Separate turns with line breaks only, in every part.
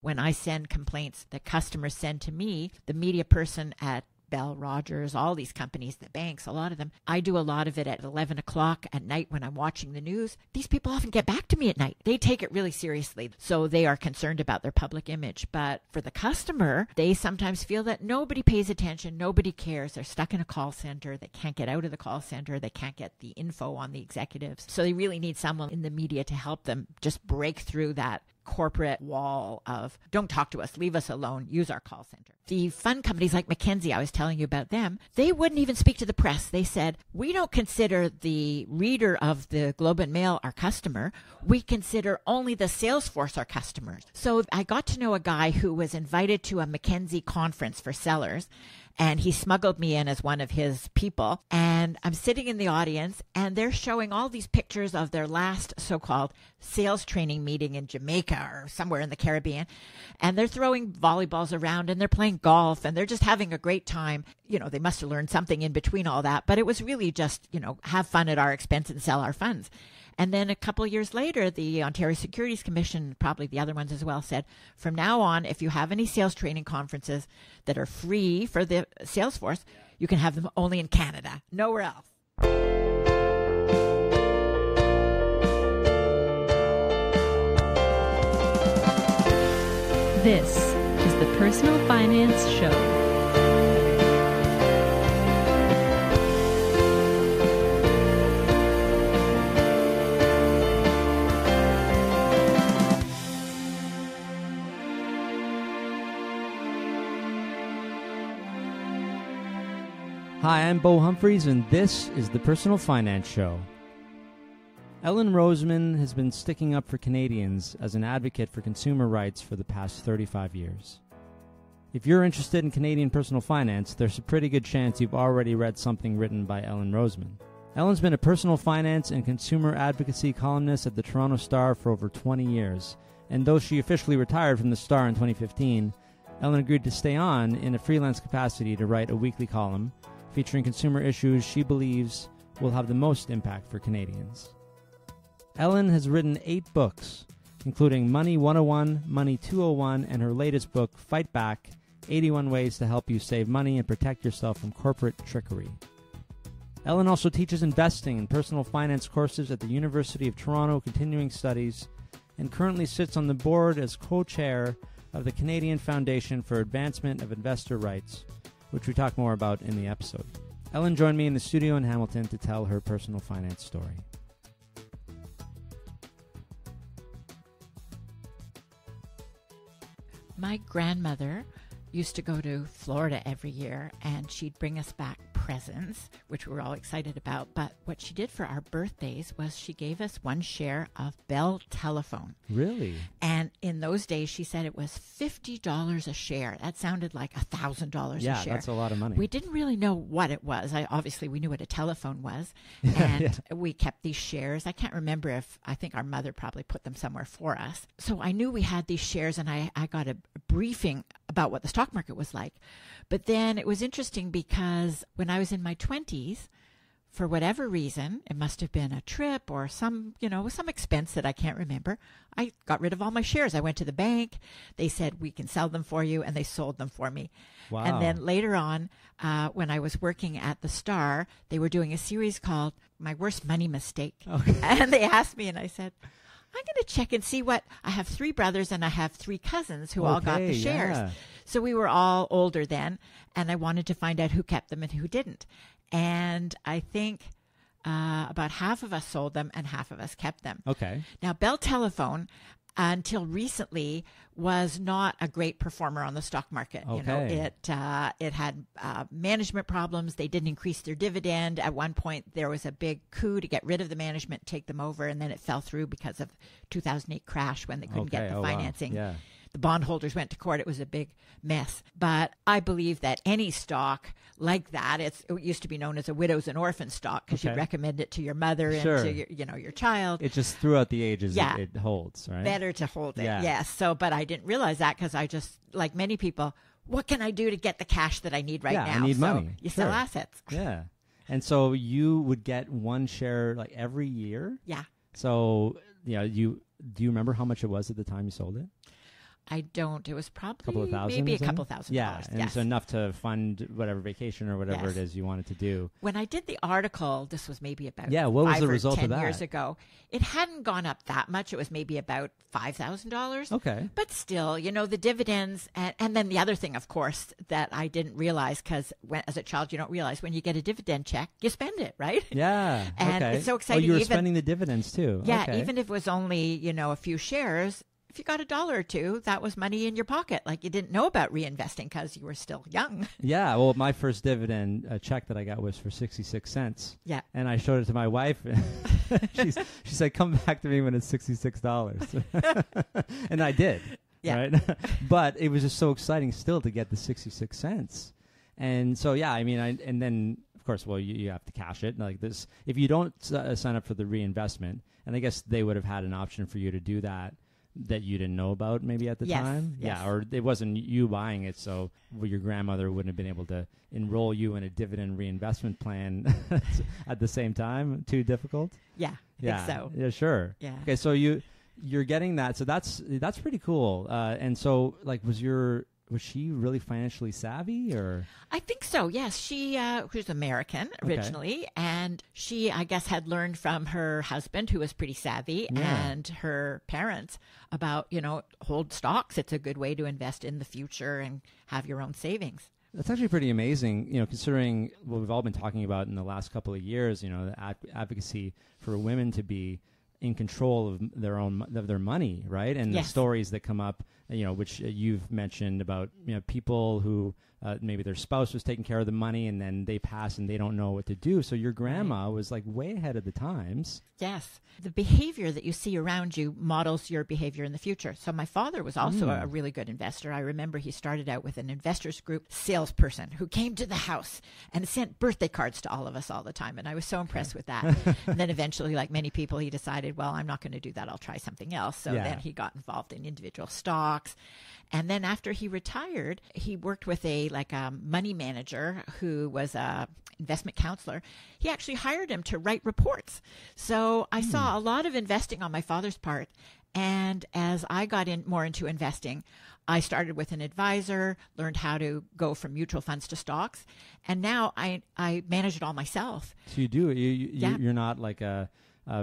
When I send complaints that customers send to me, the media person at Bell, Rogers, all these companies, the banks, a lot of them, I do a lot of it at 11 o'clock at night when I'm watching the news. These people often get back to me at night. They take it really seriously. So they are concerned about their public image. But for the customer, they sometimes feel that nobody pays attention, nobody cares. They're stuck in a call center. They can't get out of the call center. They can't get the info on the executives. So they really need someone in the media to help them just break through that corporate wall of don't talk to us, leave us alone, use our call center. The fund companies like McKinsey, I was telling you about them, they wouldn't even speak to the press. They said, we don't consider the reader of the Globe and Mail our customer. We consider only the sales force our customers. So I got to know a guy who was invited to a McKinsey conference for sellers, and he smuggled me in as one of his people. And I'm sitting in the audience, and they're showing all these pictures of their last so-called sales training meeting in Jamaica or somewhere in the Caribbean. And they're throwing volleyballs around, and they're playing golf, and they're just having a great time. You know, they must have learned something in between all that. But it was really just, you know, have fun at our expense and sell our funds. And then a couple of years later, the Ontario Securities Commission, probably the other ones as well, said, from now on, if you have any sales training conferences that are free for the sales force, you can have them only in Canada, nowhere else.
This is the Personal Finance Show.
Hi, I'm Bo Humphreys, and this is the Personal Finance Show. Ellen Roseman has been sticking up for Canadians as an advocate for consumer rights for the past 35 years. If you're interested in Canadian personal finance, there's a pretty good chance you've already read something written by Ellen Roseman. Ellen's been a personal finance and consumer advocacy columnist at the Toronto Star for over 20 years, and though she officially retired from the Star in 2015, Ellen agreed to stay on in a freelance capacity to write a weekly column featuring consumer issues she believes will have the most impact for Canadians. Ellen has written 8 books, including Money 101, Money 201, and her latest book, Fight Back, 81 Ways to Help You Save Money and Protect Yourself from Corporate Trickery. Ellen also teaches investing and personal finance courses at the University of Toronto Continuing Studies and currently sits on the board as co-chair of the Canadian Foundation for Advancement of Investor Rights, which we talk more about in the episode. Ellen joined me in the studio in Hamilton to tell her personal finance story.
My grandmother used to go to Florida every year, and she'd bring us back presents, which we were all excited about. But what she did for our birthdays was she gave us 1 share of Bell Telephone.
Really?
And in those days, she said it was $50 a share. That sounded like $1,000 a share.
Yeah, that's a lot of money.
We didn't really know what it was. Obviously, we knew what a telephone was, and we kept these shares. I can't remember I think our mother probably put them somewhere for us. So I knew we had these shares, and I got a briefing about what the stock market was like. But then it was interesting because when I was in my 20s, for whatever reason, it must have been a trip or some expense that I can't remember, I got rid of all my shares. I went to the bank. They said, we can sell them for you, and they sold them for me.
Wow.
And then later on, when I was working at the Star, they were doing a series called My Worst Money Mistake. Okay. And they asked me, and I said, I'm going to check and see I have 3 brothers and I have 3 cousins who all got the shares.
Yeah.
So we were all older then, and I wanted to find out who kept them and who didn't. And I think about half of us sold them and half of us kept them.
Okay.
Now, Bell Telephone, until recently, was not a great performer on the stock market.
Okay.
You know, it had management problems. They didn't increase their dividend. At one point, there was a big coup to get rid of the management, take them over, and then it fell through because of 2008 crash when they couldn't get the financing.
Wow. Yeah.
The bondholders went to court. It was a big mess. But I believe that any stock like that, it used to be known as a widows and orphans stock because you recommend it to your mother and to your child.
It just throughout the ages it holds, right?
Better to hold it, yes. So, but I didn't realize that because I just, like many people, what can I do to get the cash that I need right now?
I need money.
You sell assets.
Yeah. And so you would get 1 share like every year?
Yeah.
So, do you remember how much it was at the time you sold it?
I don't. It was probably
couple of thousand,
maybe a couple $1,000.
Yeah, and
yes.
so enough to fund whatever vacation or whatever
Yes.
it is you wanted to do.
When I did the article, this was maybe about
Yeah, what was
5
the
or
result of
10
that?
years ago. It hadn't gone up that much. It was maybe about $5,000.
Okay.
But still, the dividends, and then the other thing, of course, that I didn't realize, because as a child, you don't realize when you get a dividend check, you spend it, right?
Yeah.
And
okay.
it's so exciting.
Oh, you were
even,
spending the dividends too.
Yeah,
Okay.
even if it was only, a few shares, if you got $1 or $2, that was money in your pocket. Like you didn't know about reinvesting because you were still young.
Yeah, well, my first dividend check that I got was for 66 cents.
Yeah.
And I showed it to my wife. she said, come back to me when it's $66. And I did.
Yeah.
Right? But it was just so exciting still to get the 66 cents. And so, yeah, I mean, and then, of course, well, you have to cash it. Like this, if you don't sign up for the reinvestment, and I guess they would have had an option for you to do that you didn't know about maybe at the
Yes,
time.
yes.
Yeah, or it wasn't you buying it, so your grandmother wouldn't have been able to enroll you in a dividend reinvestment plan at the same time. Too difficult?
Yeah, I
Yeah.
think so.
Yeah, sure.
Yeah.
Okay, so you're getting that. So that's pretty cool. And so like was she really financially savvy, or?
I think so, yes. She was American originally, and she, I guess, had learned from her husband, who was pretty savvy,
Yeah.
and her parents about, hold stocks. It's a good way to invest in the future and have your own savings.
That's actually pretty amazing, considering what we've all been talking about in the last couple of years, the advocacy for women to be in control of their money, right? And
Yes.
the stories that come up, which you've mentioned about, people who maybe their spouse was taking care of the money and then they pass and they don't know what to do. So your grandma was like way ahead of the times.
Yes. The behavior that you see around you models your behavior in the future. So my father was also a really good investor. I remember he started out with an investors group salesperson who came to the house and sent birthday cards to all of us all the time. And I was so impressed with that. And then eventually, like many people, he decided, well, I'm not going to do that. I'll try something else. So
Yeah.
then he got involved in individual stocks. And then after he retired, he worked with a money manager who was a investment counselor. He actually hired him to write reports. So I saw a lot of investing on my father's part. And as I got more into investing, I started with an advisor, learned how to go from mutual funds to stocks. And now I manage it all myself.
So you do,
Yeah.
you're not like a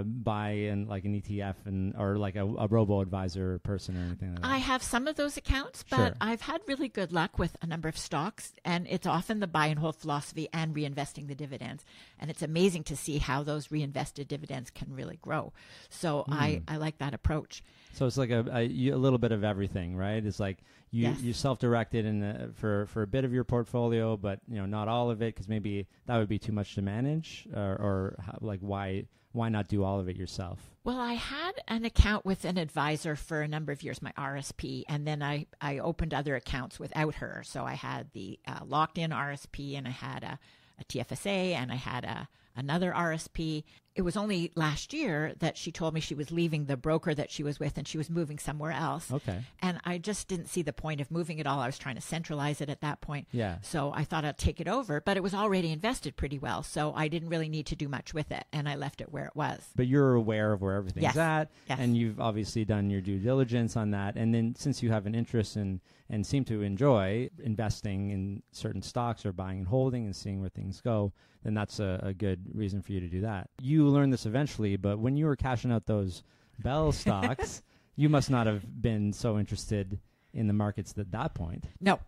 buy in like an ETF or like a robo advisor person or anything like that.
I have some of those accounts, but
Sure.
I've had really good luck with a number of stocks, and it's often the buy and hold philosophy and reinvesting the dividends. And it's amazing to see how those reinvested dividends can really grow. So I like that approach.
So it's like a little bit of everything, right? It's like
Yes.
you self-directed for a bit of your portfolio, but not all of it, because maybe that would be too much to manage, or like why not do all of it yourself?
Well, I had an account with an advisor for a number of years, my RSP, and then I opened other accounts without her. So I had the locked-in RSP, and I had a TFSA, and I had another RSP. It was only last year that she told me she was leaving the broker that she was with and she was moving somewhere else.
Okay.
And I just didn't see the point of moving it all. I was trying to centralize it at that point.
Yeah.
So I thought I'd take it over, but it was already invested pretty well. So I didn't really need to do much with it. And I left it where it was.
But you're aware of where everything's
Yes.
at,
Yes.
and you've obviously done your due diligence on that. And then since you have an interest in and seem to enjoy investing in certain stocks or buying and holding and seeing where things go, then that's a good reason for you to do that. You learned this eventually, but when you were cashing out those Bell stocks, you must not have been so interested in the markets at that point.
No,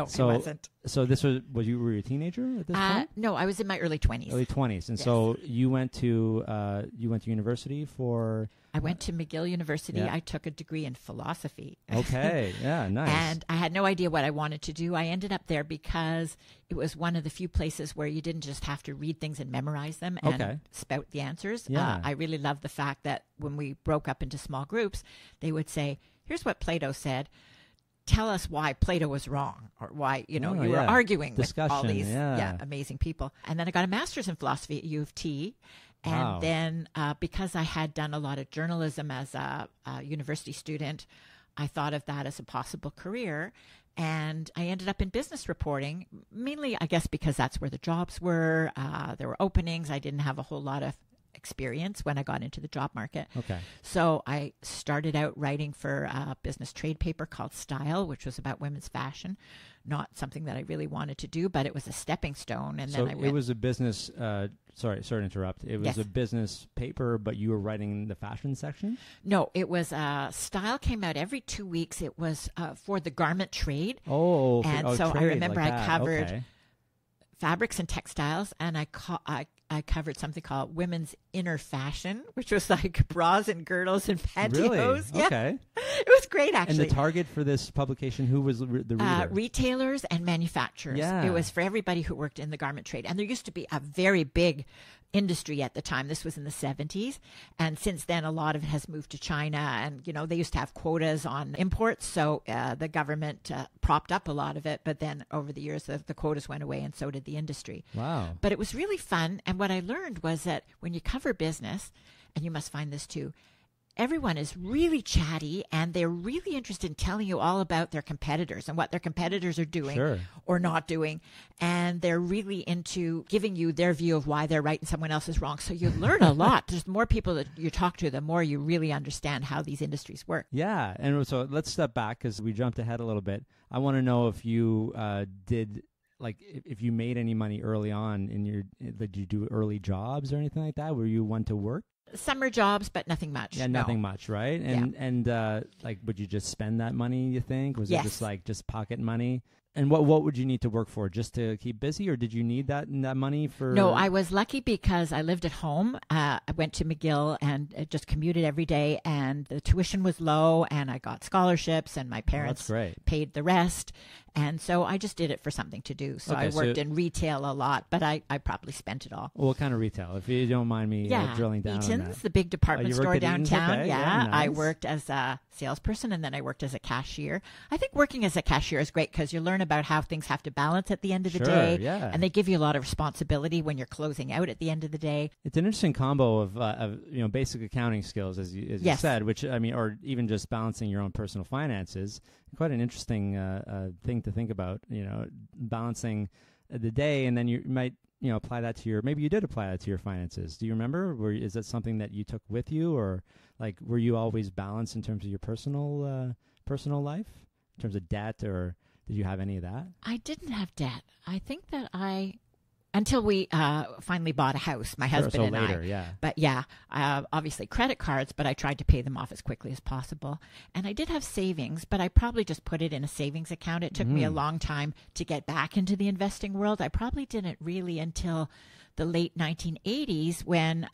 So-
it wasn't.
So this were you a teenager at this point?
No, I was in my early 20s.
Early 20s. And
Yes.
so you went to university for...
I went to McGill University.
Yeah.
I took a degree in philosophy.
Okay. Yeah, nice.
And I had no idea what I wanted to do. I ended up there because it was one of the few places where you didn't just have to read things and memorize them and
Okay.
spout the answers.
Yeah.
I really loved the fact that when we broke up into small groups, they would say, here's what Plato said. Tell us why Plato was wrong, or why, you were
yeah.
arguing with all
Discussion,
these
yeah.
amazing people. And then I got a master's in philosophy at U of T. And
Wow.
then because I had done a lot of journalism as a university student, I thought of that as a possible career. And I ended up in business reporting, mainly, I guess, because that's where the jobs were. There were openings. I didn't have a whole lot of experience when I got into the job market.
Okay.
So I started out writing for a business trade paper called Style, which was about women's fashion. Not something that I really wanted to do, but it was a stepping stone. And
So
then I went.
it was a business, sorry to interrupt. It was
Yes.
a business paper, but you were writing the fashion section?
No, it was Style came out every 2 weeks. It was for the garment trade.
Oh,
And so I
trade,
remember
like
I
that.
covered
Okay.
fabrics and textiles, and I covered something called women's inner fashion, which was like bras and girdles and pantyhose.
Really?
Yeah,
Okay.
it was great actually.
And the target for this publication, who was the reader?
Retailers and manufacturers.
Yeah.
It was for everybody who worked in the garment trade. And there used to be a very big industry at the time. This was in the 70s. And since then, a lot of it has moved to China. And, they used to have quotas on imports. So the government propped up a lot of it. But then over the years, the quotas went away, and so did the industry.
Wow.
But it was really fun. And what I learned was that when you cover business, and you must find this too, everyone is really chatty, and they're really interested in telling you all about their competitors and what their competitors are doing
Sure.
or not doing. And they're really into giving you their view of why they're right and someone else is wrong. So you learn a lot. There's more people that you talk to, the more you really understand how these industries work.
Yeah. And so let's step back because we jumped ahead a little bit. I want to know if you did, like, if you made any money early on in your, did you do early jobs or anything like that? Were you one to work?
Summer jobs, but nothing much.
Yeah,
no.
nothing much, right? And like, would you just spend that money, you think? Was
Yes.
it just like pocket money? And what would you need to work for, just to keep busy, or did you need that money for?
No, I was lucky because I lived at home. I went to McGill and just commuted every day, and the tuition was low, and I got scholarships, and my parents
that's great.
paid the rest. And so I just did it for something to do. So
Okay,
I worked in retail a lot, but I probably spent it all.
Well, what kind of retail, if you don't mind me drilling down on
Eaton's,
that?
the big department
you worked
store
at Eaton's?
downtown.
Okay,
Yeah,
yeah,
I
nice.
worked as a salesperson, and then I worked as a cashier. I think working as a cashier is great because you learn about how things have to balance at the end of the
Sure,
day.
yeah.
And they give you a lot of responsibility when you're closing out at the end of the day.
It's an interesting combo of basic accounting skills, as you
Yes.
said, which or even just balancing your own personal finances. Quite an interesting thing to think about. Balancing the day, and then you might apply that to maybe you did apply that to your finances. Do you remember? Is that something that you took with you, or like were you always balanced in terms of your personal life, in terms of debt, or did you have any of that?
I didn't have debt. I think that until we finally bought a house, my husband
so
and
later,
I.
yeah.
But yeah, obviously credit cards, but I tried to pay them off as quickly as possible. And I did have savings, but I probably just put it in a savings account. It took me a long time to get back into the investing world. I probably didn't really until the late 1980s when,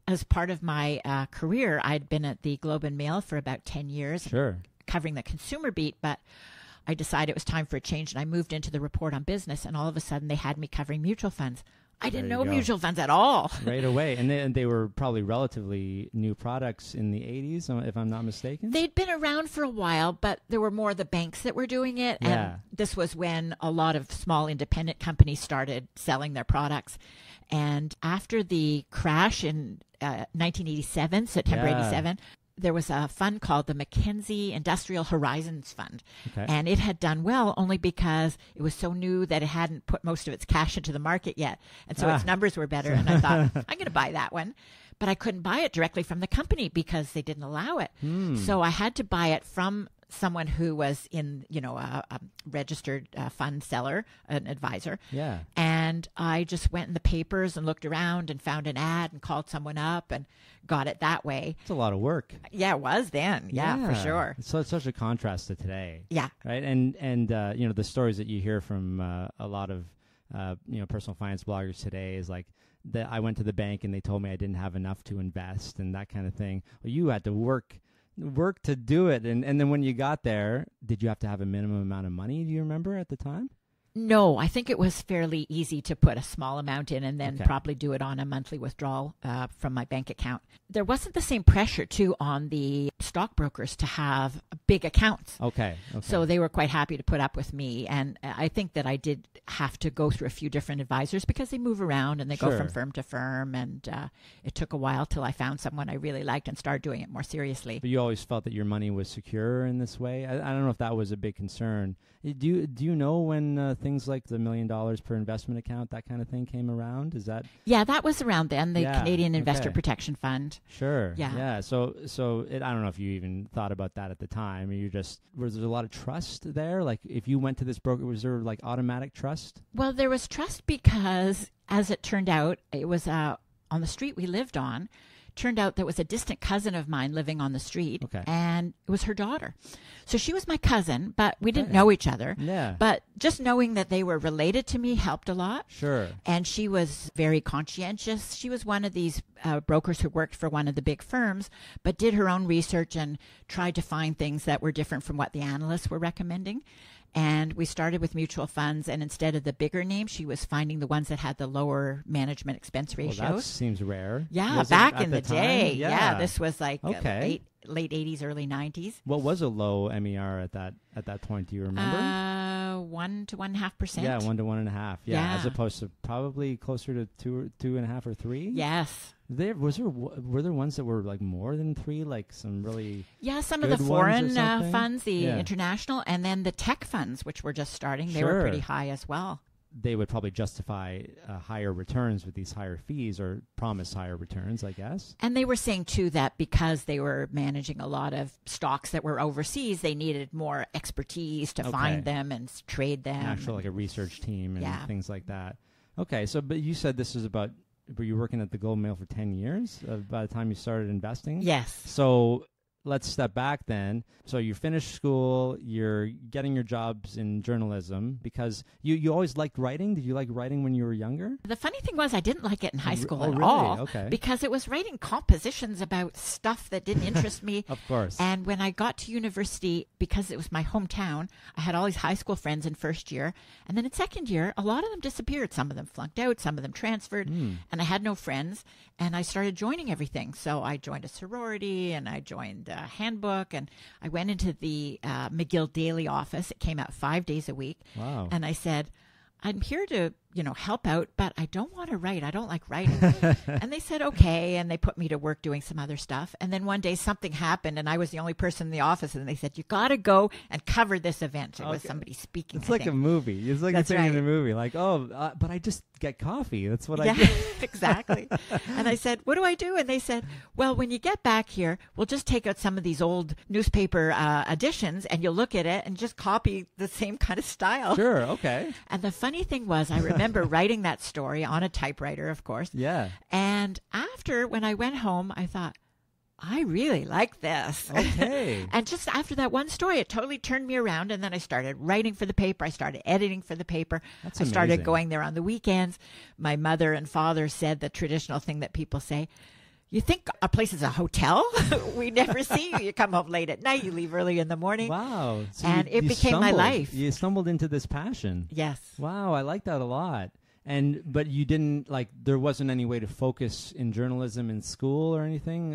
as part of my career, I'd been at the Globe and Mail for about 10 years,
Sure.
covering the consumer beat, but I decided it was time for a change, and I moved into the report on business, and all of a sudden they had me covering mutual funds. I didn't
There
know
you go.
mutual funds at all.
Right away. And they were probably relatively new products in the 80s, if I'm not mistaken.
They'd been around for a while, but there were more of the banks that were doing it.
Yeah.
And this was when a lot of small independent companies started selling their products. And after the crash in 1987, September
Yeah.
87, there was a fund called the Mackenzie Industrial Horizons Fund.
Okay.
And it had done well only because it was so new that it hadn't put most of its cash into the market yet. And so its numbers were better. And I thought, I'm going to buy that one. But I couldn't buy it directly from the company because they didn't allow it. So I had to buy it from someone who was in, a registered fund seller, an advisor.
Yeah.
And I just went in the papers and looked around and found an ad and called someone up and got it that way.
It's a lot of work.
Yeah, it was then. Yeah, for sure.
So it's such a contrast to today.
Yeah.
Right. And the stories that you hear from a lot of, personal finance bloggers today is like that I went to the bank and they told me I didn't have enough to invest and that kind of thing. Well, you had to work to do it. And then when you got there, did you have to have a minimum amount of money? Do you remember at the time?
No, I think it was fairly easy to put a small amount in and then
Okay.
probably do it on a monthly withdrawal from my bank account. There wasn't the same pressure, too, on the stockbrokers to have big accounts.
Okay.
So they were quite happy to put up with me. And I think that I did have to go through a few different advisors because they move around and they go
Sure.
from firm to firm. And it took a while till I found someone I really liked and started doing it more seriously.
But you always felt that your money was secure in this way. I don't know if that was a big concern. Do you know when things like the $1 million per investment account, that kind of thing, came around? Is that
Yeah, that was around then, the
Yeah,
Canadian Investor
okay.
Protection Fund.
sure?
Yeah.
So I don't know if you even thought about that at the time. Was there a lot of trust there? Like, if you went to this broker, was there like automatic trust?
Well, there was trust because, as it turned out, it was on the street we lived on. Turned out there was a distant cousin of mine living on the street,
Okay.
and it was her daughter. So she was my cousin, but we didn't
Okay.
know each other.
Yeah.
But just knowing that they were related to me helped a lot.
Sure.
And she was very conscientious. She was one of these brokers who worked for one of the big firms, but did her own research and tried to find things that were different from what the analysts were recommending. And we started with mutual funds, and instead of the bigger names, she was finding the ones that had the lower management expense
Well,
ratios.
that seems rare.
Yeah,
Was it
back
at
in the
time?
day.
Yeah.
Yeah, this was like
Okay.
late 80s, early 90s.
What was a low MER at that point? Do you remember?
1 to 1.5%.
Yeah, 1 to 1.5. Yeah,
Yeah.
as opposed to probably closer to 2.5 or 3.
Yes.
Were there ones that were like more than 3, like some really
Yeah, some of the
good ones or
foreign
something?
funds, the
Yeah.
international, and then the tech funds, which were just starting, they were
Sure.
pretty high as well.
they would probably justify higher returns with these higher fees or promise higher returns, I guess.
And they were saying, too, that because they were managing a lot of stocks that were overseas, they needed more expertise to
Okay.
find them and trade them.
Actual like a research team and
Yeah.
things like that. Okay, so but you said this is about, were you working at the Globe and Mail for 10 years by the time you started investing?
Yes.
So let's step back then. So you finished school, you're getting your jobs in journalism because you always liked writing. Did you like writing when you were younger?
The funny thing was I didn't like it in high school at
really?
all
Okay.
because it was writing compositions about stuff that didn't interest me.
Of course.
And when I got to university, because it was my hometown, I had all these high school friends in first year. And then in second year, a lot of them disappeared. Some of them flunked out, some of them transferred. And I had no friends. And I started joining everything. So I joined a sorority and I joined a handbook. And I went into the McGill Daily office. It came out 5 days a week.
Wow.
And I said, I'm here to, help out, but I don't want to write. I don't like writing. And they said, okay. And they put me to work doing some other stuff. And then one day something happened and I was the only person in the office. And they said, you got to go and cover this event. It was somebody speaking.
It's like a movie. It's like
That's
a thing in
right.
a movie. Like, but I just get coffee. That's what I
Yeah,
do.
exactly. And I said, what do I do? And they said, well, when you get back here, we'll just take out some of these old newspaper editions and you'll look at it and just copy the same kind of style.
Sure, okay.
And the funny thing was, I remember writing that story on a typewriter, of course.
Yeah.
And after, when I went home, I thought, I really like this.
Okay.
And just after that one story, it totally turned me around. And then I started writing for the paper. I started editing for the paper.
That's
I started
amazing.
going there on the weekends. My mother and father said the traditional thing that people say, you think a place is a hotel? We never see you. You come home late at night. You leave early in the morning.
Wow. So
And it became my
stumbled.
life.
You stumbled into this passion.
Yes.
Wow, I like that a lot. But you didn't there wasn't any way to focus in journalism in school or anything.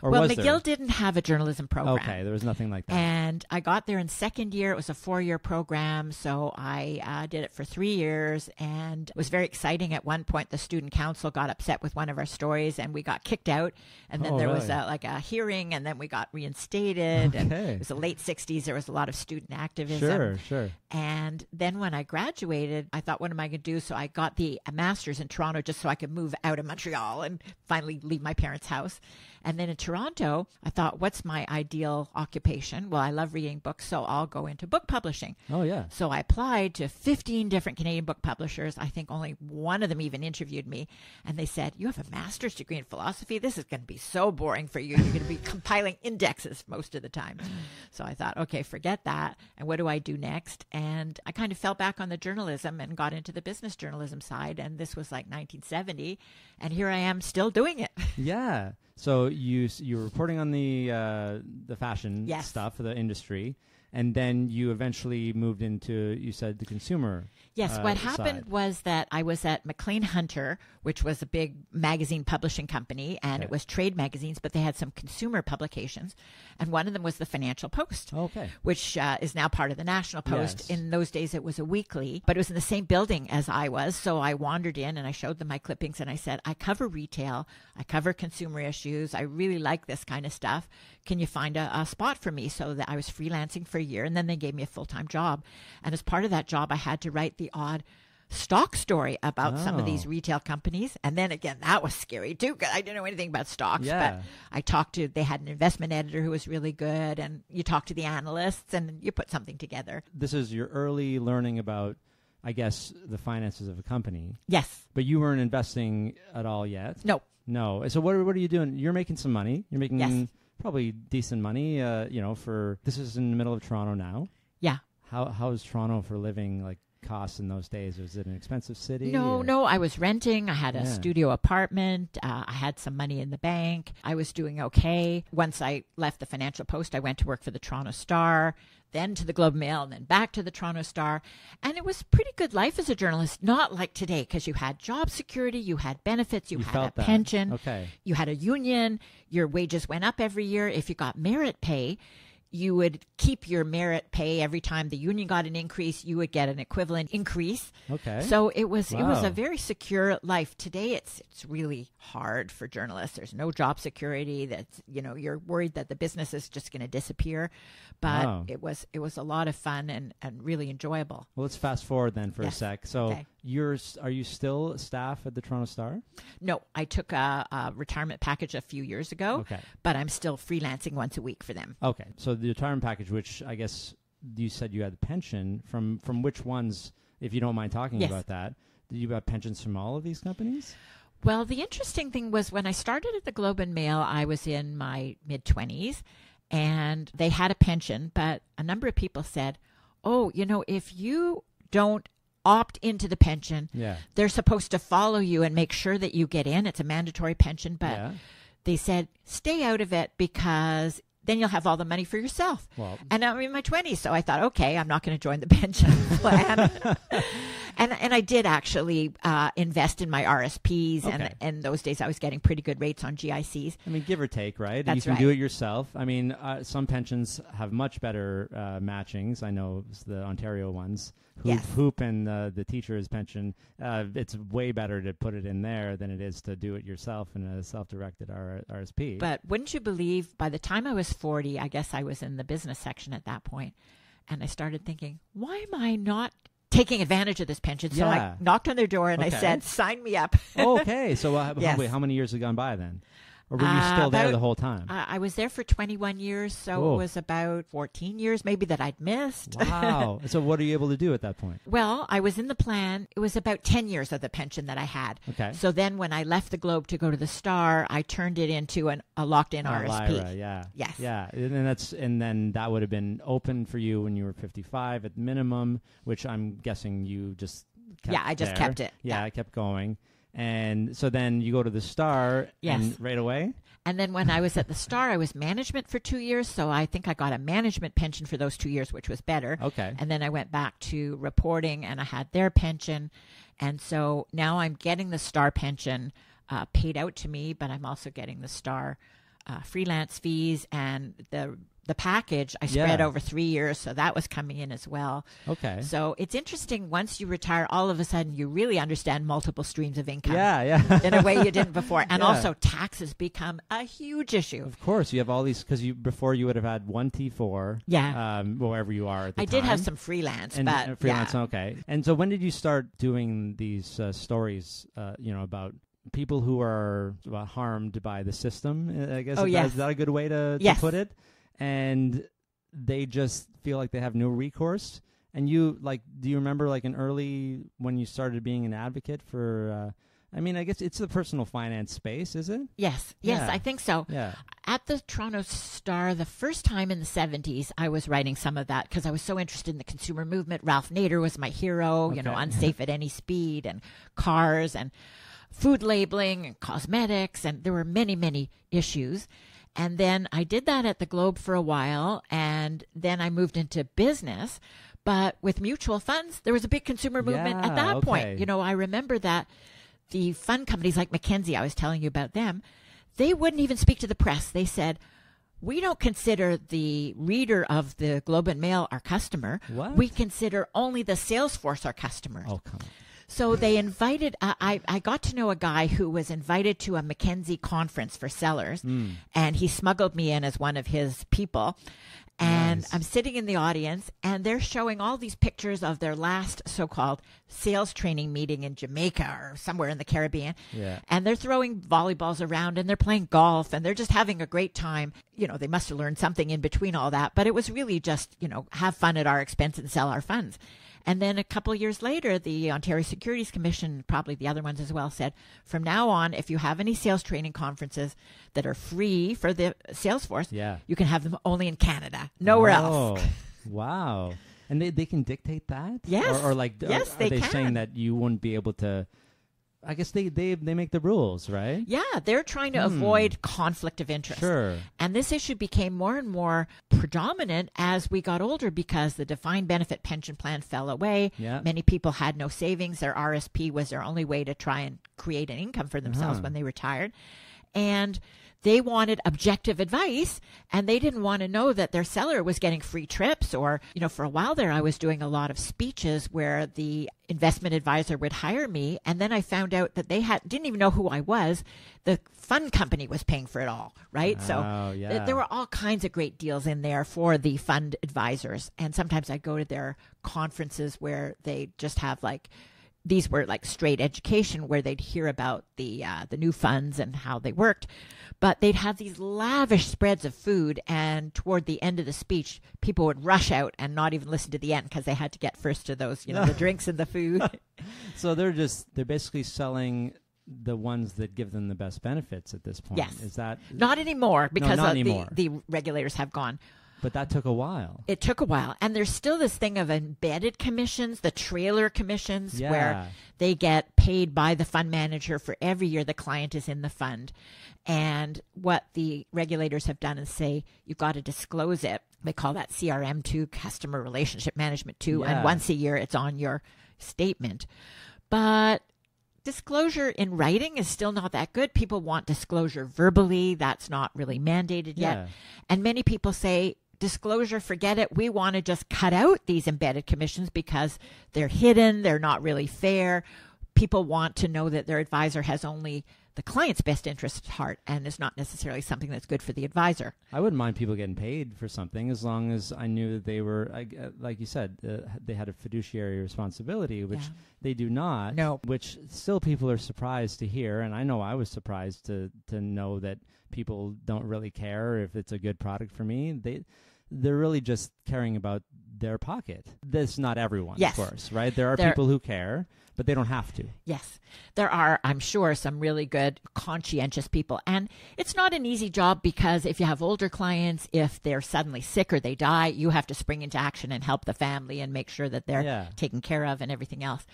Well,
was
McGill
there?
didn't have a journalism program.
Okay, there was nothing like that.
And I got there in second year. It was a 4-year program. So I did it for 3 years and it was very exciting. At one point, the student council got upset with one of our stories and we got kicked out. And then there was
really?
a hearing and then we got reinstated. And
Okay.
it was the late 60s. There was a lot of student activism.
Sure.
And then when I graduated, I thought, what am I going to do? So I got a master's in Toronto just so I could move out of Montreal and finally leave my parents' house. And then in Toronto, I thought, what's my ideal occupation? Well, I love reading books, so I'll go into book publishing.
Oh, yeah.
So I applied to 15 different Canadian book publishers. I think only one of them even interviewed me. And they said, you have a master's degree in philosophy? This is going to be so boring for you. You're going to be compiling indexes most of the time. So I thought, okay, forget that. And what do I do next? And I kind of fell back on the journalism and got into the business journalism side. And this was like 1970. And here I am still doing it.
Yeah. So you're reporting on the fashion
Yes.
stuff, the industry. And then you eventually moved into, you said, the consumer.
Yes, what happened was that I was at McLean Hunter, which was a big magazine publishing company, and it was trade magazines, but they had some consumer publications. And one of them was the Financial Post, which is now part of the National Post. In those days, it was a weekly, but it was in the same building as I was. So I wandered in and I showed them my clippings and I said, I cover retail, I cover consumer issues, I really like this kind of stuff. Can you find a spot for me? So that I was freelancing for a year, and then they gave me a full-time job. And as part of that job, I had to write the odd stock story about some of these retail companies. And then again, that was scary too, because I didn't know anything about stocks. But I they had an investment editor who was really good, and you talk to the analysts and you put something together.
This is your early learning about, I guess, the finances of a company.
Yes.
But you weren't investing at all yet?
No.
So what are you doing? You're making some money. You're making probably decent money, this is in the middle of Toronto now.
Yeah.
How is Toronto for living, like, costs in those days? Was it an expensive city?
No, I was renting. I had a studio apartment. I had some money in the bank. I was doing okay. Once I left the Financial Post, I went to work for the Toronto Star, then to the Globe and Mail, and then back to the Toronto Star. And it was pretty good life as a journalist, not like today, because you had job security, you had benefits, you had a pension, you had a union, your wages went up every year. If you got merit pay, you would keep your merit pay every time the union got an increase. You would get an equivalent increase. So it was a very secure life. Today, it's really hard for journalists. There's no job security. That's you're worried that the business is just going to disappear. But it was a lot of fun and really enjoyable.
Well, let's fast forward then for a sec. So are you still staff at the Toronto Star?
No, I took a retirement package a few years ago. But I'm still freelancing once a week for them.
So the retirement package, which I guess you said you had the pension from which ones, if you don't mind talking about that, did you have pensions from all of these companies?
Well, the interesting thing was when I started at the Globe and Mail, I was in my mid-20s, and they had a pension, but a number of people said, if you don't opt into the pension, they're supposed to follow you and make sure that you get in. It's a mandatory pension, but they said, stay out of it because then you'll have all the money for yourself. And I'm in my 20s, so I thought, okay, I'm not going to join the pension plan. And I did actually invest in my RSPs, and in those days I was getting pretty good rates on GICs.
I mean, give or take, right?
That's
you can do it yourself. I mean, some pensions have much better matchings. I know the Ontario ones. Hoop and the teacher's pension, it's way better to put it in there than it is to do it yourself in a self-directed RSP.
But wouldn't you believe, by the time I was 40, I guess I was in the business section at that point, and I started thinking, why am I not taking advantage of this pension? So I knocked on their door and I said, sign me up.
So how many years have gone by then? Or were you still there the whole time?
I was there for 21 years, so it was about 14 years maybe that I'd missed.
Wow. So what are you able to do at that point?
Well, I was in the plan. It was about 10 years of the pension that I had. So then when I left the Globe to go to the Star, I turned it into a locked-in RSP.
Lyra,
Yes.
Yeah. And then that would have been open for you when you were 55 at minimum, which I'm guessing you just kept
I just kept it.
Yeah, I kept going. And so then you go to the Star and right away?
And then when I was at the Star, I was management for 2 years. So I think I got a management pension for those 2 years, which was better. And then I went back to reporting and I had their pension. And so now I'm getting the Star pension paid out to me, but I'm also getting the Star freelance fees, and the package I spread over 3 years, so that was coming in as well. So it's interesting, once you retire, all of a sudden you really understand multiple streams of income in a way you didn't before. And also taxes become a huge issue.
Of course, you have all these, because before you would have had one T4 wherever you are at the time.
I did have some freelance. But
freelance, And so when did you start doing these stories, about people who are harmed by the system, I guess? Is that a good way to put it? And they just feel like they have no recourse. And do you remember when you started being an advocate for, I guess it's the personal finance space, is it?
Yes, I think so. At the Toronto Star, the first time in the 70s, I was writing some of that because I was so interested in the consumer movement. Ralph Nader was my hero, unsafe at any speed, and cars, and food labeling, and cosmetics, and there were many, many issues. And then I did that at the Globe for a while, and then I moved into business. But with mutual funds, there was a big consumer movement at that point. I remember that the fund companies like McKinsey, I was telling you about them, they wouldn't even speak to the press. They said, we don't consider the reader of the Globe and Mail our customer.
What?
We consider only the sales force our customer.
Oh, come on.
So they invited, I got to know a guy who was invited to a McKinsey conference for sellers, and he smuggled me in as one of his people. And I'm sitting in the audience, and they're showing all these pictures of their last so-called sales training meeting in Jamaica or somewhere in the Caribbean.
Yeah.
And they're throwing volleyballs around, and they're playing golf, and they're just having a great time. They must have learned something in between all that. But it was really just, have fun at our expense and sell our funds. And then a couple of years later, the Ontario Securities Commission, probably the other ones as well, said, from now on, if you have any sales training conferences that are free for the sales force, you can have them only in Canada, nowhere else.
Wow. And they can dictate that?
Yes.
Or
yes,
are they
can.
saying that you wouldn't be able to... I guess they make the rules, right?
Yeah, they're trying to avoid conflict of interest.
Sure.
And this issue became more and more predominant as we got older because the defined benefit pension plan fell away.
Yeah.
Many people had no savings. Their RSP was their only way to try and create an income for themselves when they retired. And they wanted objective advice, and they didn't want to know that their seller was getting free trips or, for a while there, I was doing a lot of speeches where the investment advisor would hire me. And then I found out that they didn't even know who I was. The fund company was paying for it all, right? There were all kinds of great deals in there for the fund advisors. And sometimes I go to their conferences where they just have these were like straight education where they'd hear about the new funds and how they worked. But they'd have these lavish spreads of food, and toward the end of the speech, people would rush out and not even listen to the end because they had to get first to those, the drinks and the food.
So they're basically selling the ones that give them the best benefits at this point.
Yes.
Is that
not anymore because
not anymore.
The regulators have gone.
But that took a while.
It took a while. And there's still this thing of embedded commissions, the trailer commissions, where they get paid by the fund manager for every year the client is in the fund. And what the regulators have done is say, you've got to disclose it. They call that CRM2, Customer Relationship Management 2. And once a year, it's on your statement. But disclosure in writing is still not that good. People want disclosure verbally. That's not really mandated yet. And many people say, disclosure, forget it. We want to just cut out these embedded commissions because they're hidden. They're not really fair. People want to know that their advisor has only the client's best interest at heart and is not necessarily something that's good for the advisor.
I wouldn't mind people getting paid for something as long as I knew that they were, like you said, they had a fiduciary responsibility, which they do not.
No.
Which still people are surprised to hear, and I know I was surprised to know that people don't really care if it's a good product for me. They're really just caring about their pocket. That's not everyone, of course, right? There are people who care, but they don't have to.
Yes. There are, I'm sure, some really good, conscientious people. And it's not an easy job because if you have older clients, if they're suddenly sick or they die, you have to spring into action and help the family and make sure that they're taken care of and everything else.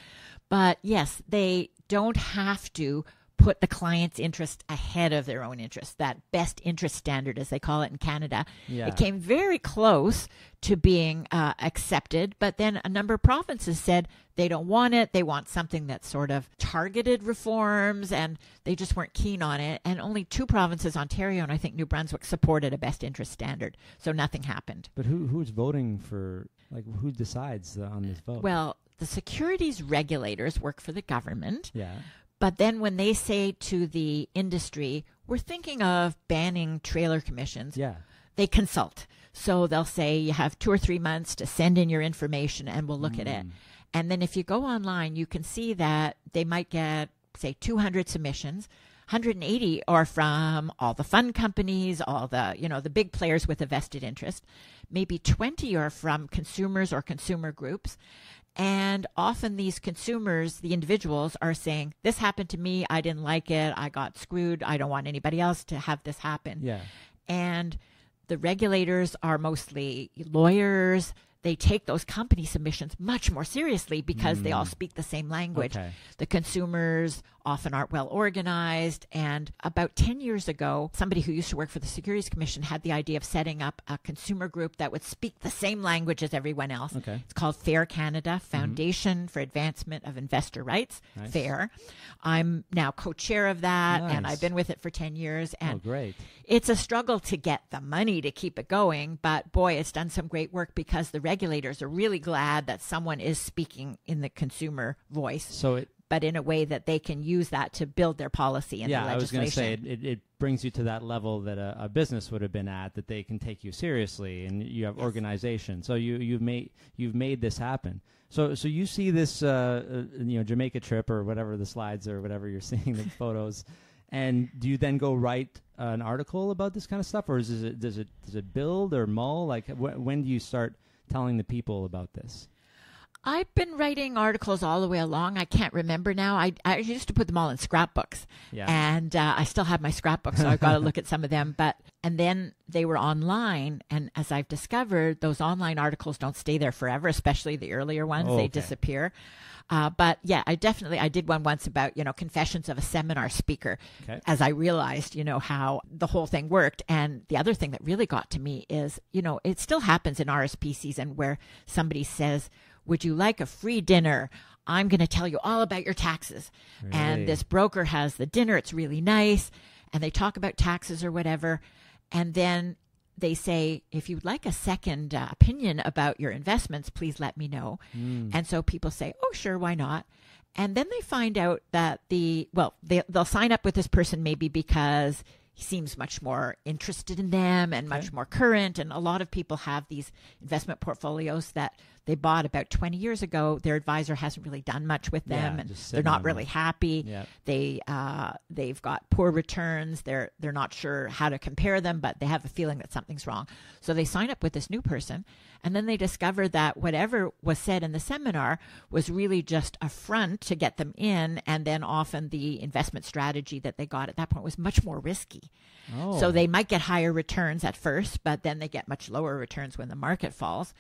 But yes, they don't have to put the client's interest ahead of their own interest. That best interest standard, as they call it in Canada, it came very close to being accepted, but then a number of provinces said they don't want it. They want something that's sort of targeted reforms, and they just weren't keen on it. And only 2 provinces, Ontario and I think New Brunswick, supported a best interest standard, so nothing happened.
But who's voting for, who decides on this vote?
Well, the securities regulators work for the government.
Yeah.
But then when they say to the industry, we're thinking of banning trailer commissions, they consult. So they'll say you have 2 or 3 months to send in your information and we'll look at it. And then if you go online, you can see that they might get, say, 200 submissions. 180 are from all the fund companies, all the, the big players with a vested interest. Maybe 20 are from consumers or consumer groups. And often these consumers, the individuals, are saying, this happened to me, I didn't like it, I got screwed, I don't want anybody else to have this happen.
Yeah.
And the regulators are mostly lawyers. They take those company submissions much more seriously because they all speak the same language.
Okay.
The consumers often aren't well organized. And about 10 years ago, somebody who used to work for the Securities Commission had the idea of setting up a consumer group that would speak the same language as everyone else.
Okay.
It's called FAIR Canada, Foundation for Advancement of Investor Rights,
Nice.
FAIR. I'm now co-chair of that, and
Nice.
I've been with it for 10 years. And
great.
it's a struggle to get the money to keep it going, but boy, it's done some great work because the regulators are really glad that someone is speaking in the consumer voice,
So
but in a way that they can use that to build their policy and
yeah,
the
I was going
legislation.
to say it brings you to that level that a business would have been at, that they can take you seriously, and you have organization. So you've made this happen. So you see this Jamaica trip or whatever, the slides or whatever you're seeing, the photos, and do you then go write an article about this kind of stuff, or does it build or mull? Like when do you start telling the people about this?
I've been writing articles all the way along. I can't remember now. I used to put them all in scrapbooks, and I still have my scrapbooks, so I've got to look at some of them. And then they were online, and as I've discovered, those online articles don't stay there forever, especially the earlier ones. They disappear. But yeah, I did one once about, confessions of a seminar speaker, as I realized, how the whole thing worked. And the other thing that really got to me is, it still happens in RSP season where somebody says, would you like a free dinner? I'm going to tell you all about your taxes.
Really?
And this broker has the dinner. It's really nice. And they talk about taxes or whatever. And then they say, if you'd like a second opinion about your investments, please let me know. And so people say, oh, sure, why not? And then they find out that they'll sign up with this person maybe because he seems much more interested in them and much more current. And a lot of people have these investment portfolios that they bought about 20 years ago. Their advisor hasn't really done much with them, and they're not really happy. They've got poor returns. They're not sure how to compare them, but they have a feeling that something's wrong. So they sign up with this new person, and then they discover that whatever was said in the seminar was really just a front to get them in, and then often the investment strategy that they got at that point was much more risky. So they might get higher returns at first, but then they get much lower returns when the market falls.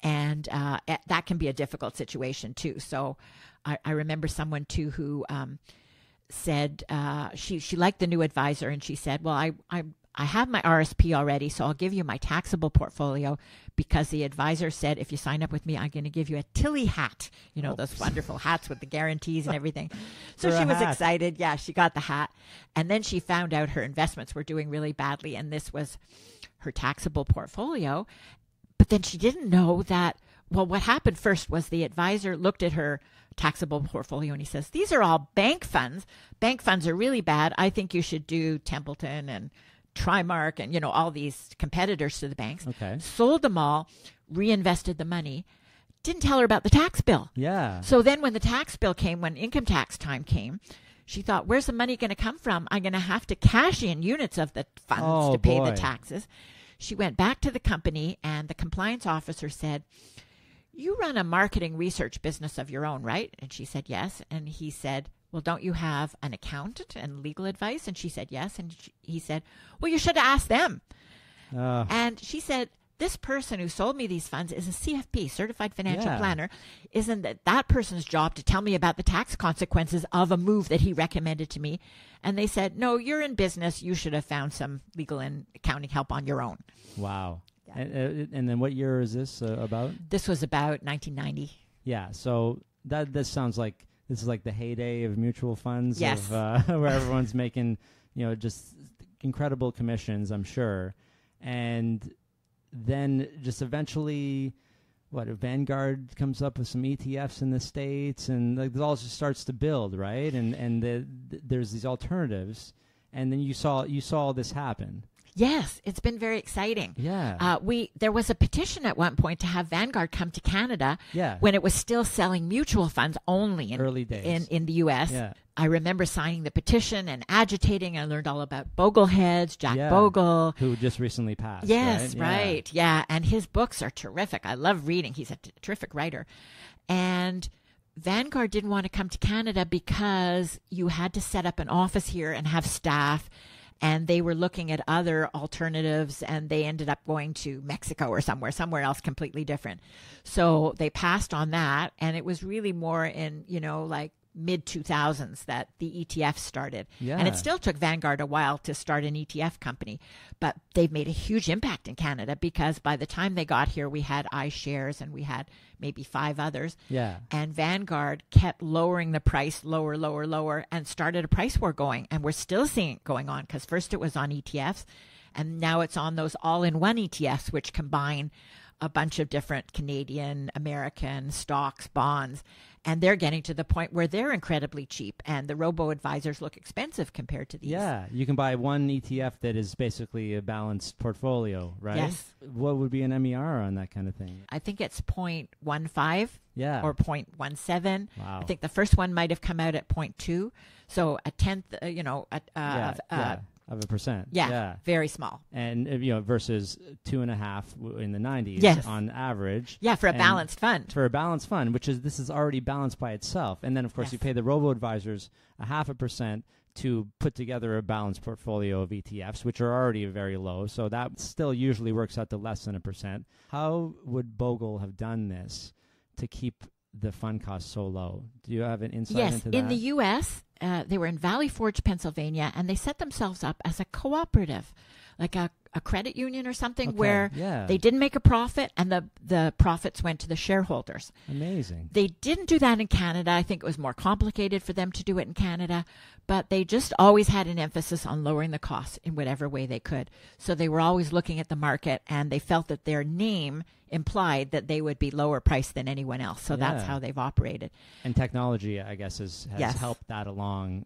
And that can be a difficult situation too. So I remember someone too who said she liked the new advisor, and she said, well, I have my RSP already, so I'll give you my taxable portfolio, because the advisor said, if you sign up with me, I'm going to give you a Tilly hat, those wonderful hats with the guarantees and everything. So she was excited. Yeah, she got the hat. And then she found out her investments were doing really badly, and this was her taxable portfolio. But then she didn't know that, what happened first was the advisor looked at her taxable portfolio and he says, these are all bank funds. Bank funds are really bad. I think you should do Templeton and Trimark and, all these competitors to the banks. Sold them all, reinvested the money, didn't tell her about the tax bill.
Yeah.
So then when the tax bill came, when income tax time came, she thought, where's the money going to come from? I'm going to have to cash in units of the funds to pay the taxes. She went back to the company, and the compliance officer said, you run a marketing research business of your own, right? And she said, yes. And he said, well, don't you have an accountant and legal advice? And she said, yes. And he said, well, you should have asked them. And she said, this person who sold me these funds is a CFP, Certified Financial Planner. Isn't that person's job to tell me about the tax consequences of a move that he recommended to me? And they said, no, you're in business. You should have found some legal and accounting help on your own.
Wow. Yeah. And then what year is this about?
This was about 1990.
Yeah. So this sounds like this is like the heyday of mutual funds.
Yes.
Where everyone's making, just incredible commissions, I'm sure. And then just eventually, Vanguard comes up with some ETFs in the States, and it all just starts to build, right? And there's these alternatives, and then you saw this happen.
Yes, it's been very exciting.
Yeah.
There was a petition at one point to have Vanguard come to Canada when it was still selling mutual funds only in
early days
in the U.S.
Yeah.
I remember signing the petition and agitating. I learned all about Bogleheads, Jack Bogle,
who just recently passed.
Yes,
right?
Yeah, and his books are terrific. I love reading. He's a terrific writer. And Vanguard didn't want to come to Canada because you had to set up an office here and have staff. And they were looking at other alternatives, and they ended up going to Mexico or somewhere else completely different. So they passed on that, and it was really more in, mid-2000s that the ETF started.
Yeah.
And it still took Vanguard a while to start an ETF company. But they've made a huge impact in Canada because by the time they got here, we had iShares and we had maybe 5 others.
Yeah.
And Vanguard kept lowering the price lower, and started a price war going. And we're still seeing it going on because first it was on ETFs, and now it's on those all-in-one ETFs, which combine a bunch of different Canadian, American stocks, bonds, and they're getting to the point where they're incredibly cheap, and the robo-advisors look expensive compared to these.
Yeah, you can buy one ETF that is basically a balanced portfolio, right?
Yes.
What would be an MER on that kind of thing?
I think it's 0.15
Yeah.
or 0.17.
Wow.
I think the first one might have come out at 0.2, so a tenth,
of a percent.
yeah, very small.
And versus 2.5 in the 90s
Yes.
on average.
Yeah, for a
And
balanced fund.
For a balanced fund, this is already balanced by itself. And then, of course,
Yes.
you pay the robo-advisors 0.5% to put together a balanced portfolio of ETFs, which are already very low. So that still usually works out to less than 1%. How would Bogle have done this to keep the fund cost so low? Do you have an insight into that?
Yes, in the U.S., they were in Valley Forge, Pennsylvania, and they set themselves up as a cooperative, like a credit union or something, where they didn't make a profit, and the profits went to the shareholders.
Amazing.
They didn't do that in Canada. I think it was more complicated for them to do it in Canada, but they just always had an emphasis on lowering the costs in whatever way they could. So they were always looking at the market, and they felt that their name implied that they would be lower priced than anyone else. So that's how they've operated.
And technology, I guess, has helped that along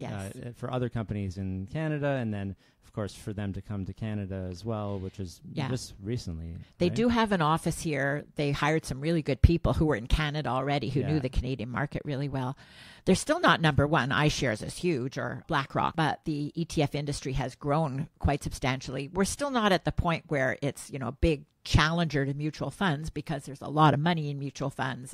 for other companies in Canada, and then, of course, for them to come to Canada as well, which is just recently.
They
right?
do have an office here. They hired some really good people who were in Canada already, who knew the Canadian market really well. They're still not number one. iShares is huge, or BlackRock, but the ETF industry has grown quite substantially. We're still not at the point where it's, a big challenger to mutual funds, because there's a lot of money in mutual funds,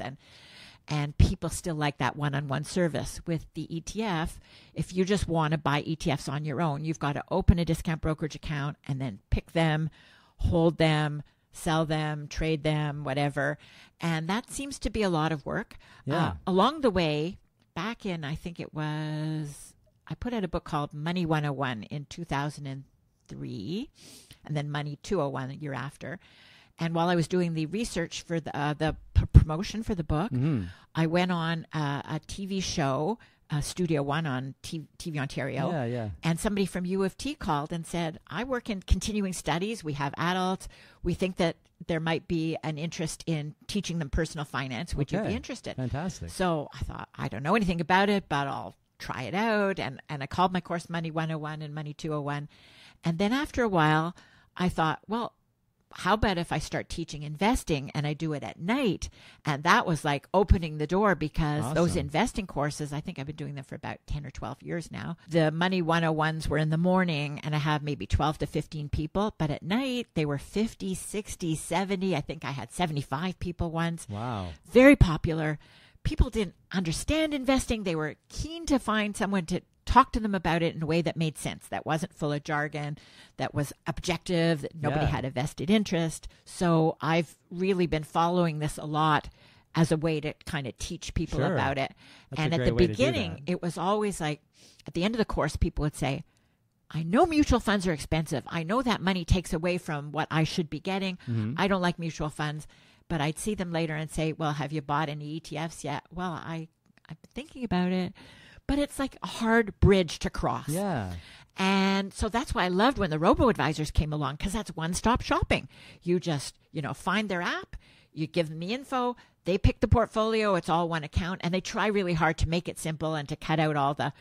and people still like that one-on-one service. With the ETF, if you just want to buy ETFs on your own, you've got to open a discount brokerage account and then pick them, hold them, sell them, trade them, whatever. And that seems to be a lot of work.
Yeah.
Along the way, back in, I think it was, I put out a book called Money 101 in 2003, and then Money 201 the year after. And while I was doing the research for the promotion for the book, I went on a TV show, Studio One on TV Ontario.
Yeah.
And somebody from U of T called and said, I work in continuing studies. We have adults. We think that there might be an interest in teaching them personal finance. Would you be interested?
Fantastic.
So I thought, I don't know anything about it, but I'll try it out. And I called my course Money 101 and Money 201. And then after a while, I thought, well, how about if I start teaching investing and I do it at night? And that was like opening the door, because those investing courses, I think I've been doing them for about 10 or 12 years now. The Money 101s were in the morning, and I have maybe 12 to 15 people. But at night, they were 50, 60, 70. I think I had 75 people once.
Wow.
Very popular. People didn't understand investing. They were keen to find someone to talk to them about it in a way that made sense, that wasn't full of jargon, that was objective, that nobody had a vested interest. So I've really been following this a lot as a way to kind of teach people about it.
That's
and
a
at
great
the
way to do
beginning,
that.
it was always like, at the end of the course, people would say, I know mutual funds are expensive. I know that money takes away from what I should be getting. I don't like mutual funds. But I'd see them later and say, well, have you bought any ETFs yet? Well, I've been thinking about it. But it's like a hard bridge to cross.
Yeah.
And so that's why I loved when the robo-advisors came along, because that's one-stop shopping. You just, find their app, you give them the info, they pick the portfolio, it's all one account, and they try really hard to make it simple and to cut out all the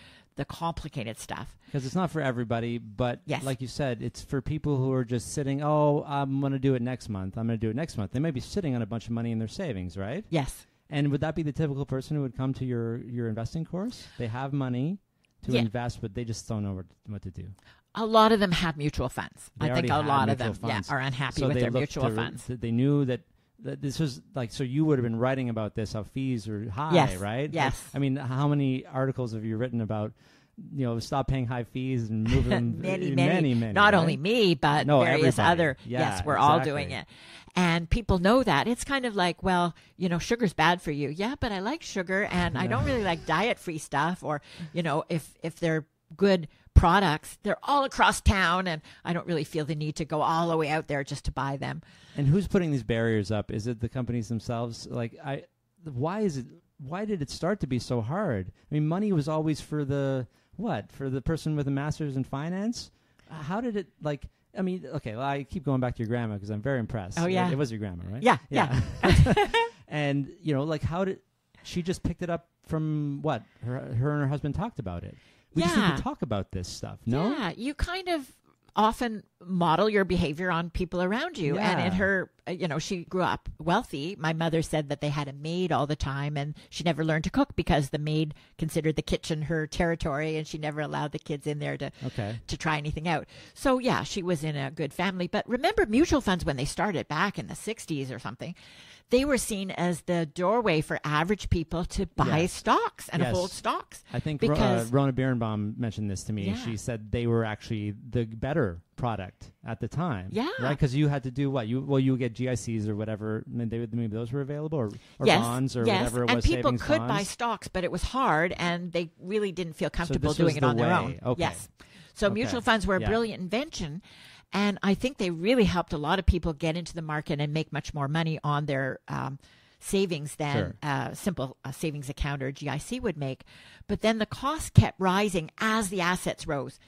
complicated stuff.
Because it's not for everybody, but like you said, it's for people who are just sitting, I'm going to do it next month. They might be sitting on a bunch of money in their savings, right?
Yes.
And would that be the typical person who would come to your investing course? They have money to invest, but they just don't know what to do.
A lot of them have mutual funds.
They
I think a lot of them
funds.
are unhappy
So
with
they
their
looked
mutual funds.
They knew that this was like, so you would have been writing about this, how fees are high,
Yes.
right?
Yes.
Like, I mean, how many articles have you written about stop paying high fees and move them.
many.
right?
Not only me, but various
everybody.
other.
Yeah,
yes, we're
exactly.
all doing it. And people know that. It's kind of like, well, sugar's bad for you. Yeah, but I like sugar, and I don't really like diet-free stuff. Or, if they're good products, they're all across town, and I don't really feel the need to go all the way out there just to buy them.
And who's putting these barriers up? Is it the companies themselves? Why did it start to be so hard? I mean, money was always for the person with a master's in finance. How did it I keep going back to your grandma because I'm very impressed.
Oh, yeah.
It was your grandma, right?
Yeah.
And, how did she just picked it up from what? Her and her husband talked about it. We just need to talk about this stuff, no?
Yeah, you kind of often model your behavior on people around you.
Yeah.
And in her, she grew up wealthy. My mother said that they had a maid all the time, and she never learned to cook because the maid considered the kitchen her territory, and she never allowed the kids in there to try anything out. So, yeah, she was in a good family. But remember, mutual funds, when they started back in the 60s or something, they were seen as the doorway for average people to buy stocks and hold stocks.
I think
because
Rona Birnbaum mentioned this to me.
Yeah.
She said they were actually the better product at the time.
Yeah.
Right? Because you had to do what? You would get GICs or whatever. Maybe those were available, or bonds or whatever it was.
And people
savings
could
bonds.
buy stocks, but it was hard, and they really didn't feel comfortable
this was
doing it
the
on their
way.
own.
Okay.
Yes. So mutual funds were a brilliant invention. And I think they really helped a lot of people get into the market and make much more money on their savings than a simple savings account or GIC would make. But then the cost kept rising as the assets rose.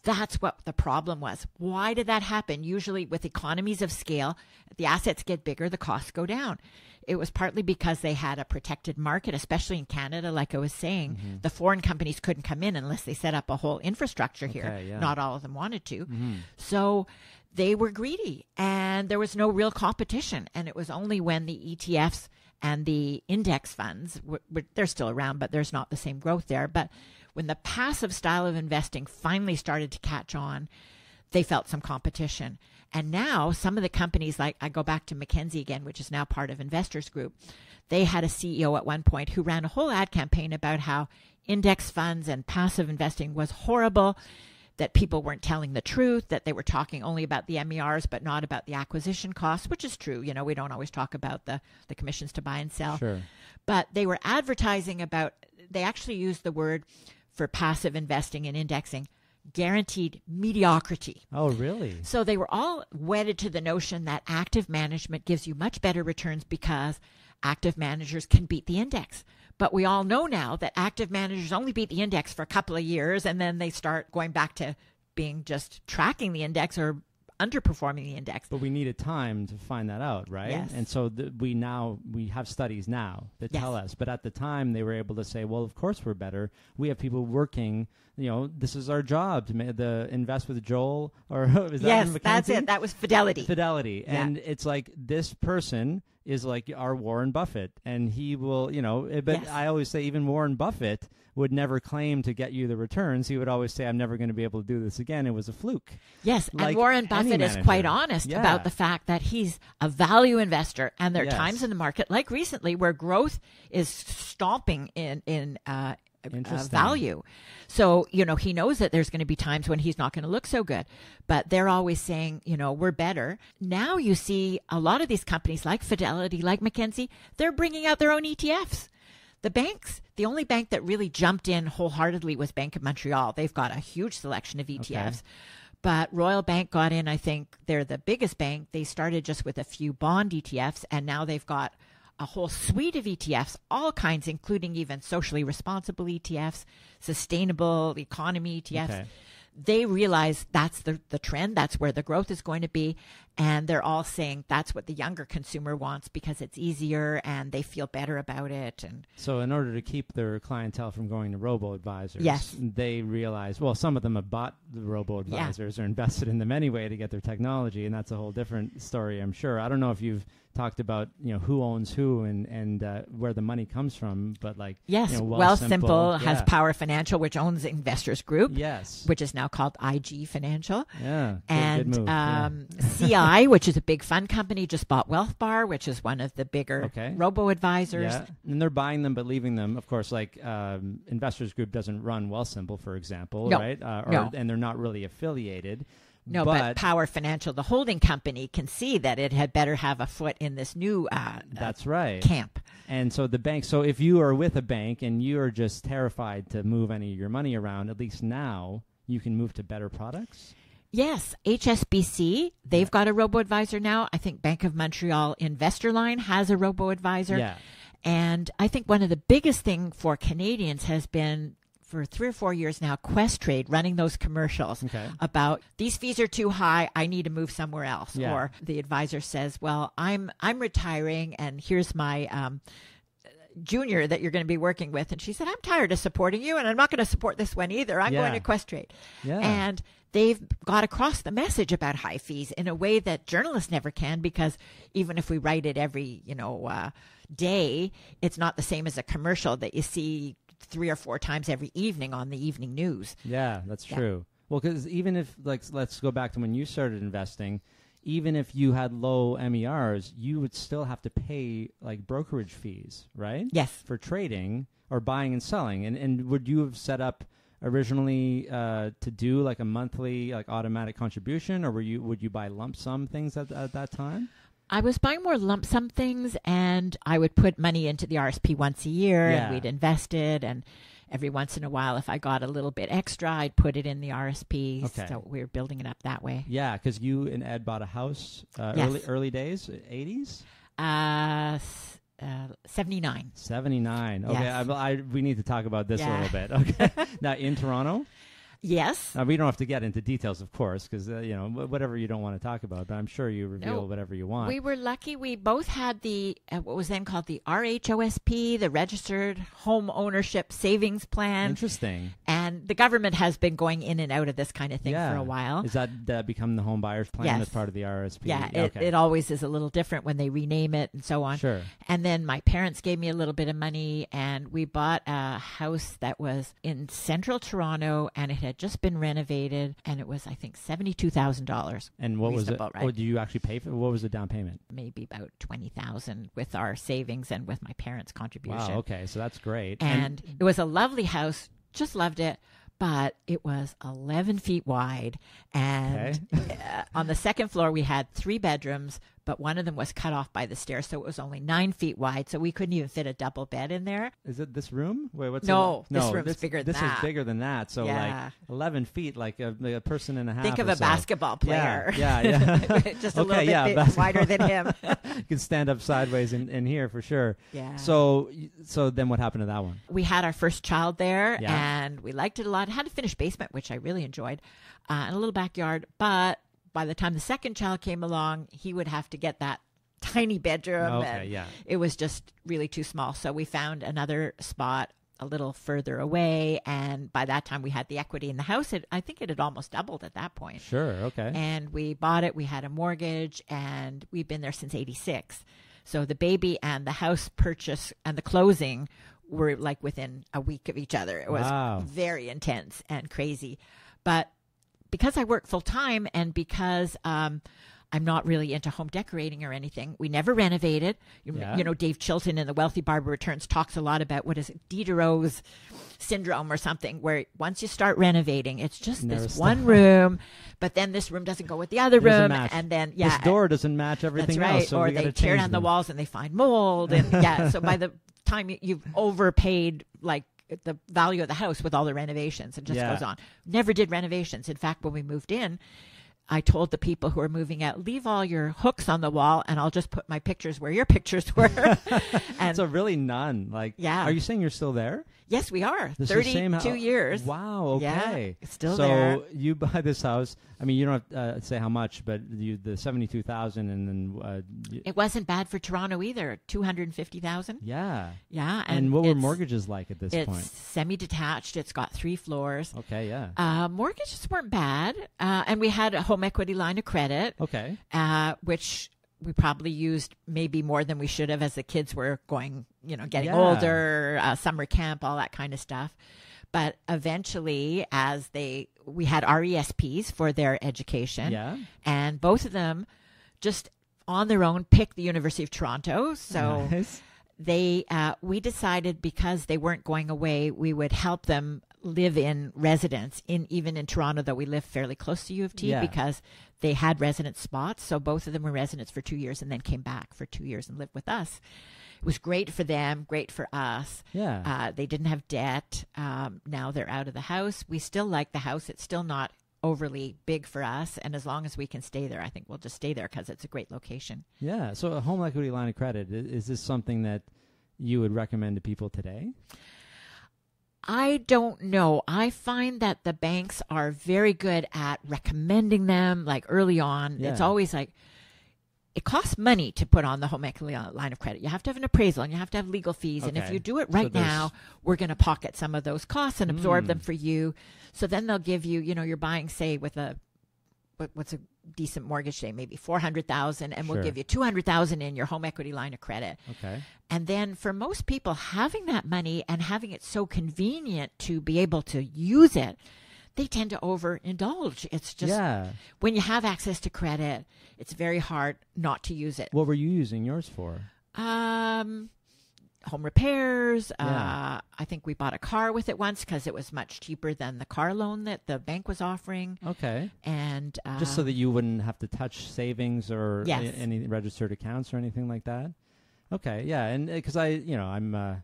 That's what the problem was. Why did that happen? Usually with economies of scale, the assets get bigger, the costs go down. It was partly because they had a protected market, especially in Canada, like I was saying. Mm-hmm. The foreign companies couldn't come in unless they set up a whole infrastructure here. Yeah. Not all of them wanted to. Mm-hmm. So they were greedy, and there was no real competition. And it was only when the ETFs and the index funds, they're still around, but there's not the same growth there. But when the passive style of investing finally started to catch on, they felt some competition. And now some of the companies, like I go back to Mackenzie again, which is now part of Investors Group, they had a CEO at one point who ran a whole ad campaign about how index funds and passive investing was horrible, that people weren't telling the truth, that they were talking only about the MERs but not about the acquisition costs, which is true. We don't always talk about the commissions to buy and sell.
Sure.
But they were advertising about, they actually used the word for passive investing and indexing, guaranteed mediocrity.
Oh, really?
So they were all wedded to the notion that active management gives you much better returns because active managers can beat the index. But we all know now that active managers only beat the index for a couple of years, and then they start going back to being just tracking the index or underperforming the index.
But we needed time to find that out, right?
Yes.
And so we have studies now that tell us. But at the time, they were able to say, well, of course we're better. We have people working. This is our job to invest with Joel, or is that
yes,
Mackenzie?
That's it. That was Fidelity.
Yeah. And it's like this person is like our Warren Buffett, and he will, but I always say even Warren Buffett would never claim to get you the returns. He would always say, I'm never going to be able to do this again. It was a fluke.
Yes,
like
and Warren Buffett is quite honest about the fact that he's a value investor, and there are times in the market, like recently, where growth is stomping in value. So, he knows that there's going to be times when he's not going to look so good, but they're always saying, we're better. Now you see a lot of these companies like Fidelity, like Mackenzie, they're bringing out their own ETFs. The banks, the only bank that really jumped in wholeheartedly was Bank of Montreal. They've got a huge selection of ETFs. Okay. But Royal Bank got in. I think they're the biggest bank. They started just with a few bond ETFs, and now they've got a whole suite of ETFs, all kinds, including even socially responsible ETFs, sustainable economy ETFs. Okay. They realize that's the trend. That's where the growth is going to be. And they're all saying that's what the younger consumer wants because it's easier and they feel better about it. And
so in order to keep their clientele from going to robo-advisors, they realize, well, some of them have bought the robo-advisors or invested in them anyway to get their technology. And that's a whole different story, I'm sure. I don't know if you've talked about, who owns who and where the money comes from. But like,
yes, Wealthsimple has Power Financial, which owns Investors Group.
Yes,
which is now called IG Financial.
Yeah,
and
good move.
CI, which is a big fund company, just bought WealthBar, which is one of the bigger robo-advisors.
Yeah, and they're buying them but leaving them. Of course, like Investors Group doesn't run Wealthsimple, for example, right? And they're not really affiliated.
No, but Power Financial, the holding company, can see that it had better have a foot in this new
that's right.
camp.
And so the bank, so if you are with a bank and you are just terrified to move any of your money around, at least now you can move to better products.
Yes, HSBC, they've got a robo-advisor now. I think Bank of Montreal Investorline has a robo-advisor.
Yeah.
And I think one of the biggest thing for Canadians has been, for 3 or 4 years now, Questrade running those commercials about these fees are too high, I need to move somewhere else.
Yeah.
Or the advisor says, well, I'm retiring and here's my junior that you're going to be working with. And she said, I'm tired of supporting you and I'm not going to support this one either. I'm going to Questrade.
Yeah.
And they've got across the message about high fees in a way that journalists never can, because even if we write it every, day, it's not the same as a commercial that you see 3 or 4 times every evening on the evening news.
Yeah, that's true. Well, because even if, let's go back to when you started investing, even if you had low MERs, you would still have to pay like brokerage fees, right?
Yes.
For trading or buying and selling. And would you have set up originally to do like a monthly like automatic contribution, or would you buy lump sum things at that time?
I was buying more lump sum things, and I would put money into the RSP once a year, and we'd invest it, and every once in a while, if I got a little bit extra, I'd put it in the RSP.
Okay.
So we were building it up that way.
Yeah, because you and Ed bought a house early days, 80s?
79.
79. Okay,
Yes.
we need to talk about this a little bit. Okay, now in Toronto?
Yes.
We don't have to get into details, of course, because, whatever you don't want to talk about, but I'm sure you reveal whatever you want.
We were lucky. We both had the, what was then called the RHOSP, the Registered Home Ownership Savings Plan.
Interesting.
And the government has been going in and out of this kind of thing for a while.
Is that become the home buyer's plan as part of the RSP?
Yeah, it always is a little different when they rename it and so on.
Sure.
And then my parents gave me a little bit of money, and we bought a house that was in central Toronto, and it had just been renovated, and it was, I think, $72,000.
And what was it?
Right?
Oh, did you actually pay for it? What was the down payment?
Maybe about $20,000 with our savings and with my parents' contribution.
Wow, okay, so that's great.
And it was a lovely house, just loved it. But it was 11 feet wide, and on the second floor we had 3 bedrooms, but one of them was cut off by the stairs, so it was only 9 feet wide, so we couldn't even fit a double bed in there.
Is it this room? Wait, what's
no, this room's bigger than that.
This is bigger than that, so like 11 feet, like a person and a half.
Think of a basketball player.
Yeah.
Just a little bit wider than him.
You can stand up sideways in here for sure.
Yeah.
So then what happened to that one?
We had our first child there, and we liked it a lot. It had a finished basement, which I really enjoyed, and a little backyard, but by the time the second child came along, he would have to get that tiny bedroom. It was just really too small. So we found another spot a little further away. And by that time, we had the equity in the house. I think it had almost doubled at that point.
Sure. Okay.
And we bought it. We had a mortgage, and we've been there since 86. So the baby and the house purchase and the closing were like within a week of each other. It was very intense and crazy. But because I work full time, and because I'm not really into home decorating or anything, we never renovated. You know, Dave Chilton in The Wealthy Barber Returns talks a lot about, what is it, Diderot's syndrome or something, where once you start renovating, it's just this one room, but then this room doesn't go with the other room, and then this
door doesn't match everything
that's right.
else. So
or they tear down the walls and they find mold, and so by the time you've overpaid like the value of the house with all the renovations, and just goes on. Never did renovations. In fact, when we moved in, I told the people who were moving out, leave all your hooks on the wall, and I'll just put my pictures where your pictures were. And
so really none. Are you saying you're still there?
Yes, we are.
This
32 years.
Wow. Okay.
Yeah, still there.
So you buy this house. I mean, you don't have to say how much, but the $72,000, and then
it wasn't bad for Toronto either. $250,000.
Yeah.
Yeah.
And what were mortgages like at this point?
It's semi-detached. It's got 3 floors.
Okay. Yeah.
Mortgages weren't bad, and we had a home equity line of credit.
Okay.
Which we probably used maybe more than we should have as the kids were going, getting
Yeah.
older, summer camp, all that kind of stuff. But eventually, we had RESPs for their education,
Yeah.
and both of them just on their own picked the University of Toronto. So
Nice.
we decided because they weren't going away, we would help them live in residence even in Toronto, though we live fairly close to U of T,
Yeah.
because they had residence spots. So both of them were residents for 2 years and then came back for 2 years and lived with us. It was great for them, great for us.
Yeah.
They didn't have debt. Now they're out of the house. We still like the house. It's still not overly big for us. And as long as we can stay there, I think we'll just stay there because it's a great location.
Yeah. So a home equity line of credit, is this something that you would recommend to people today?
I don't know. I find that the banks are very good at recommending them like early on.
Yeah.
It's always like, it costs money to put on the home equity line of credit. You have to have an appraisal and you have to have legal fees. And if
Okay.
you do it right now, we're going to pocket some of those costs and absorb them for you. So then they'll give you, you're buying, say, with what's a decent mortgage today, maybe $400,000, and we'll
Sure.
give you $200,000 in your home equity line of credit.
Okay.
And then for most people, having that money and having it so convenient to be able to use it, they tend to overindulge. It's just when you have access to credit, it's very hard not to use it.
What were you using yours for?
Home repairs.
Yeah.
I think we bought a car with it once because it was much cheaper than the car loan that the bank was offering.
Okay.
And
Just so that you wouldn't have to touch savings or
Yes.
any registered accounts or anything like that. Okay, yeah, and because I'm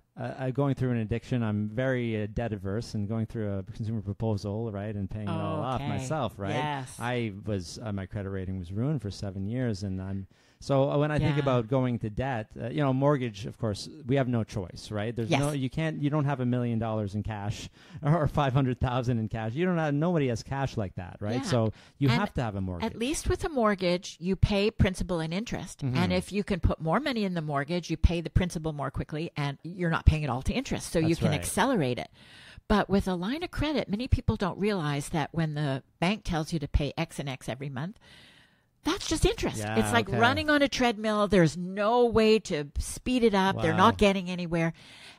going through an addiction, I'm very debt averse, and going through a consumer proposal, right, and paying it all off myself, right.
Yes.
I was my credit rating was ruined for 7 years, and when I think about going to debt, mortgage, of course, we have no choice, right? There's you don't have $1 million in cash or 500,000 in cash. Nobody has cash like that, right?
Yeah.
So you have to have a mortgage.
At least with a mortgage, you pay principal and interest.
Mm-hmm.
And if you can put more money in the mortgage, you pay the principal more quickly and you're not paying it all to interest. So you
That's
can
right.
accelerate it. But with a line of credit, many people don't realize that when the bank tells you to pay X and X every month, that's just interest.
Yeah,
it's like
okay.
running on a treadmill. There's no way to speed it up.
Wow.
They're not getting anywhere.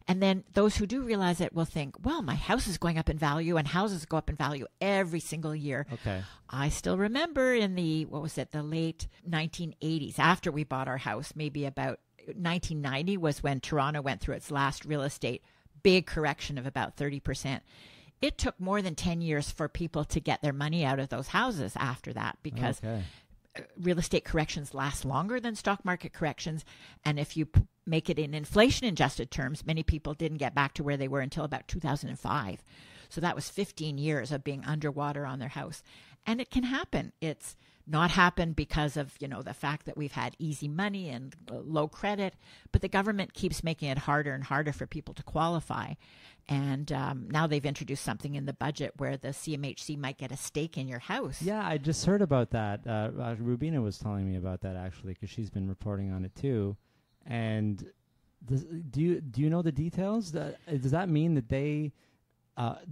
And then those who do realize it will think, well, my house is going up in value, and houses go up in value every single year.
Okay.
I still remember in the late 1980s, after we bought our house, maybe about 1990 was when Toronto went through its last real estate big correction of about 30%. It took more than 10 years for people to get their money out of those houses after that because real estate corrections last longer than stock market corrections. And if you make it in inflation adjusted terms, many people didn't get back to where they were until about 2005. So that was 15 years of being underwater on their house. And it can happen. It's not happened because of, the fact that we've had easy money and low credit, but the government keeps making it harder and harder for people to qualify. And now they've introduced something in the budget where the CMHC might get a stake in your house.
Yeah, I just heard about that. Rubina was telling me about that actually because she's been reporting on it too. And do you know the details? Does that mean that they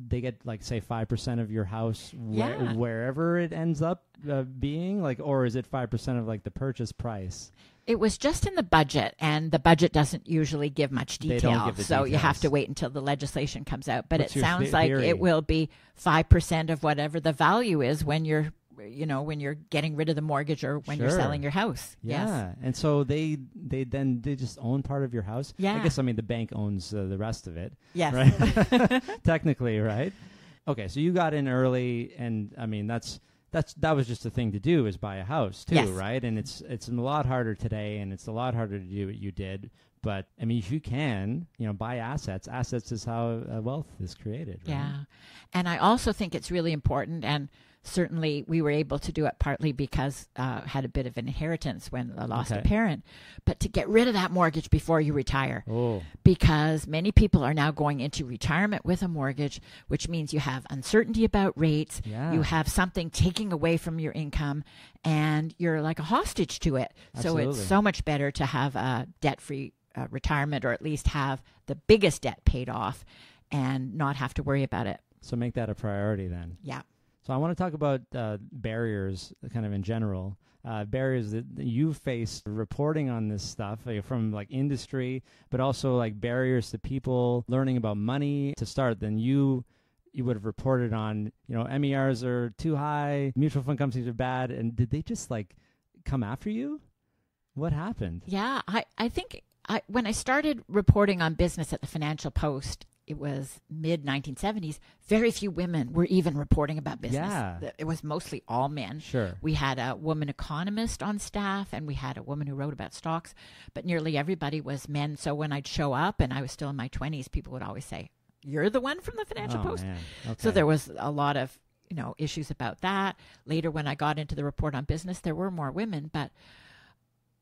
get like say 5% of your house wherever it ends up being, like, or is it 5% of like the purchase price?
It was just in the budget, and the budget doesn't usually give much detail.
They don't give the
so you
details.
have to wait until the legislation comes out. But
What's
it
your
sounds like
theory?
it will be 5% of whatever the value is when you're getting rid of the mortgage or when you're
Sure.
selling your house.
Yeah,
Yes.
and so they just own part of your house.
Yeah.
I guess the bank owns the rest of it.
Yes.
Right. Technically, right? Okay, so you got in early, and that was just a thing to do, is buy a house too,
Yes.
right? And it's a lot harder today, and it's a lot harder to do what you did. But if you can, buy assets. Assets is how wealth is created. Right?
Yeah. And I also think it's really important, and certainly we were able to do it partly because had a bit of an inheritance when I lost a parent, but to get rid of that mortgage before you retire.
Oh.
Because many people are now going into retirement with a mortgage, which means you have uncertainty about rates.
Yeah.
You have something taking away from your income, and you're like a hostage to it.
Absolutely.
So it's so much better to have a debt-free retirement, or at least have the biggest debt paid off and not have to worry about it.
So make that a priority then.
Yeah.
So I want to talk about barriers kind of in general. Barriers that you faced reporting on this stuff from like industry, but also like barriers to people learning about money to start. Then you would have reported on, MERs are too high, mutual fund companies are bad. And did they just like come after you? What happened?
Yeah, I think when I started reporting on business at the Financial Post, it was mid-1970s, very few women were even reporting about business.
Yeah.
It was mostly all men.
Sure.
We had a woman economist on staff, and we had a woman who wrote about stocks, but nearly everybody was men. So when I'd show up, and I was still in my 20s, people would always say, "You're the one from the Financial Post?"
Man. Okay.
So there was a lot of issues about that. Later, when I got into the report on business, there were more women, but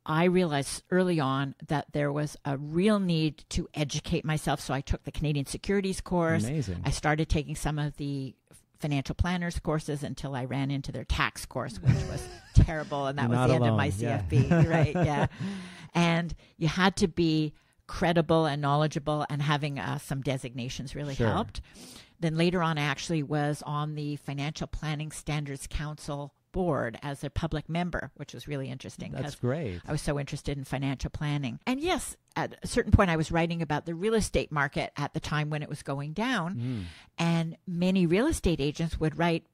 I realized early on that there was a real need to educate myself. So I took the Canadian Securities course.
Amazing.
I started taking some of the financial planners courses until I ran into their tax course, which was terrible. And that was
Not
the end of
alone.
my CFP.
Yeah.
Right. Yeah. And you had to be credible and knowledgeable, and having some designations really
Sure.
helped. Then later on, I actually was on the Financial Planning Standards Council board as a public member, which was really interesting.
That's great.
I was so interested in financial planning. And yes, at a certain point, I was writing about the real estate market at the time when it was going down. And many real estate agents would write,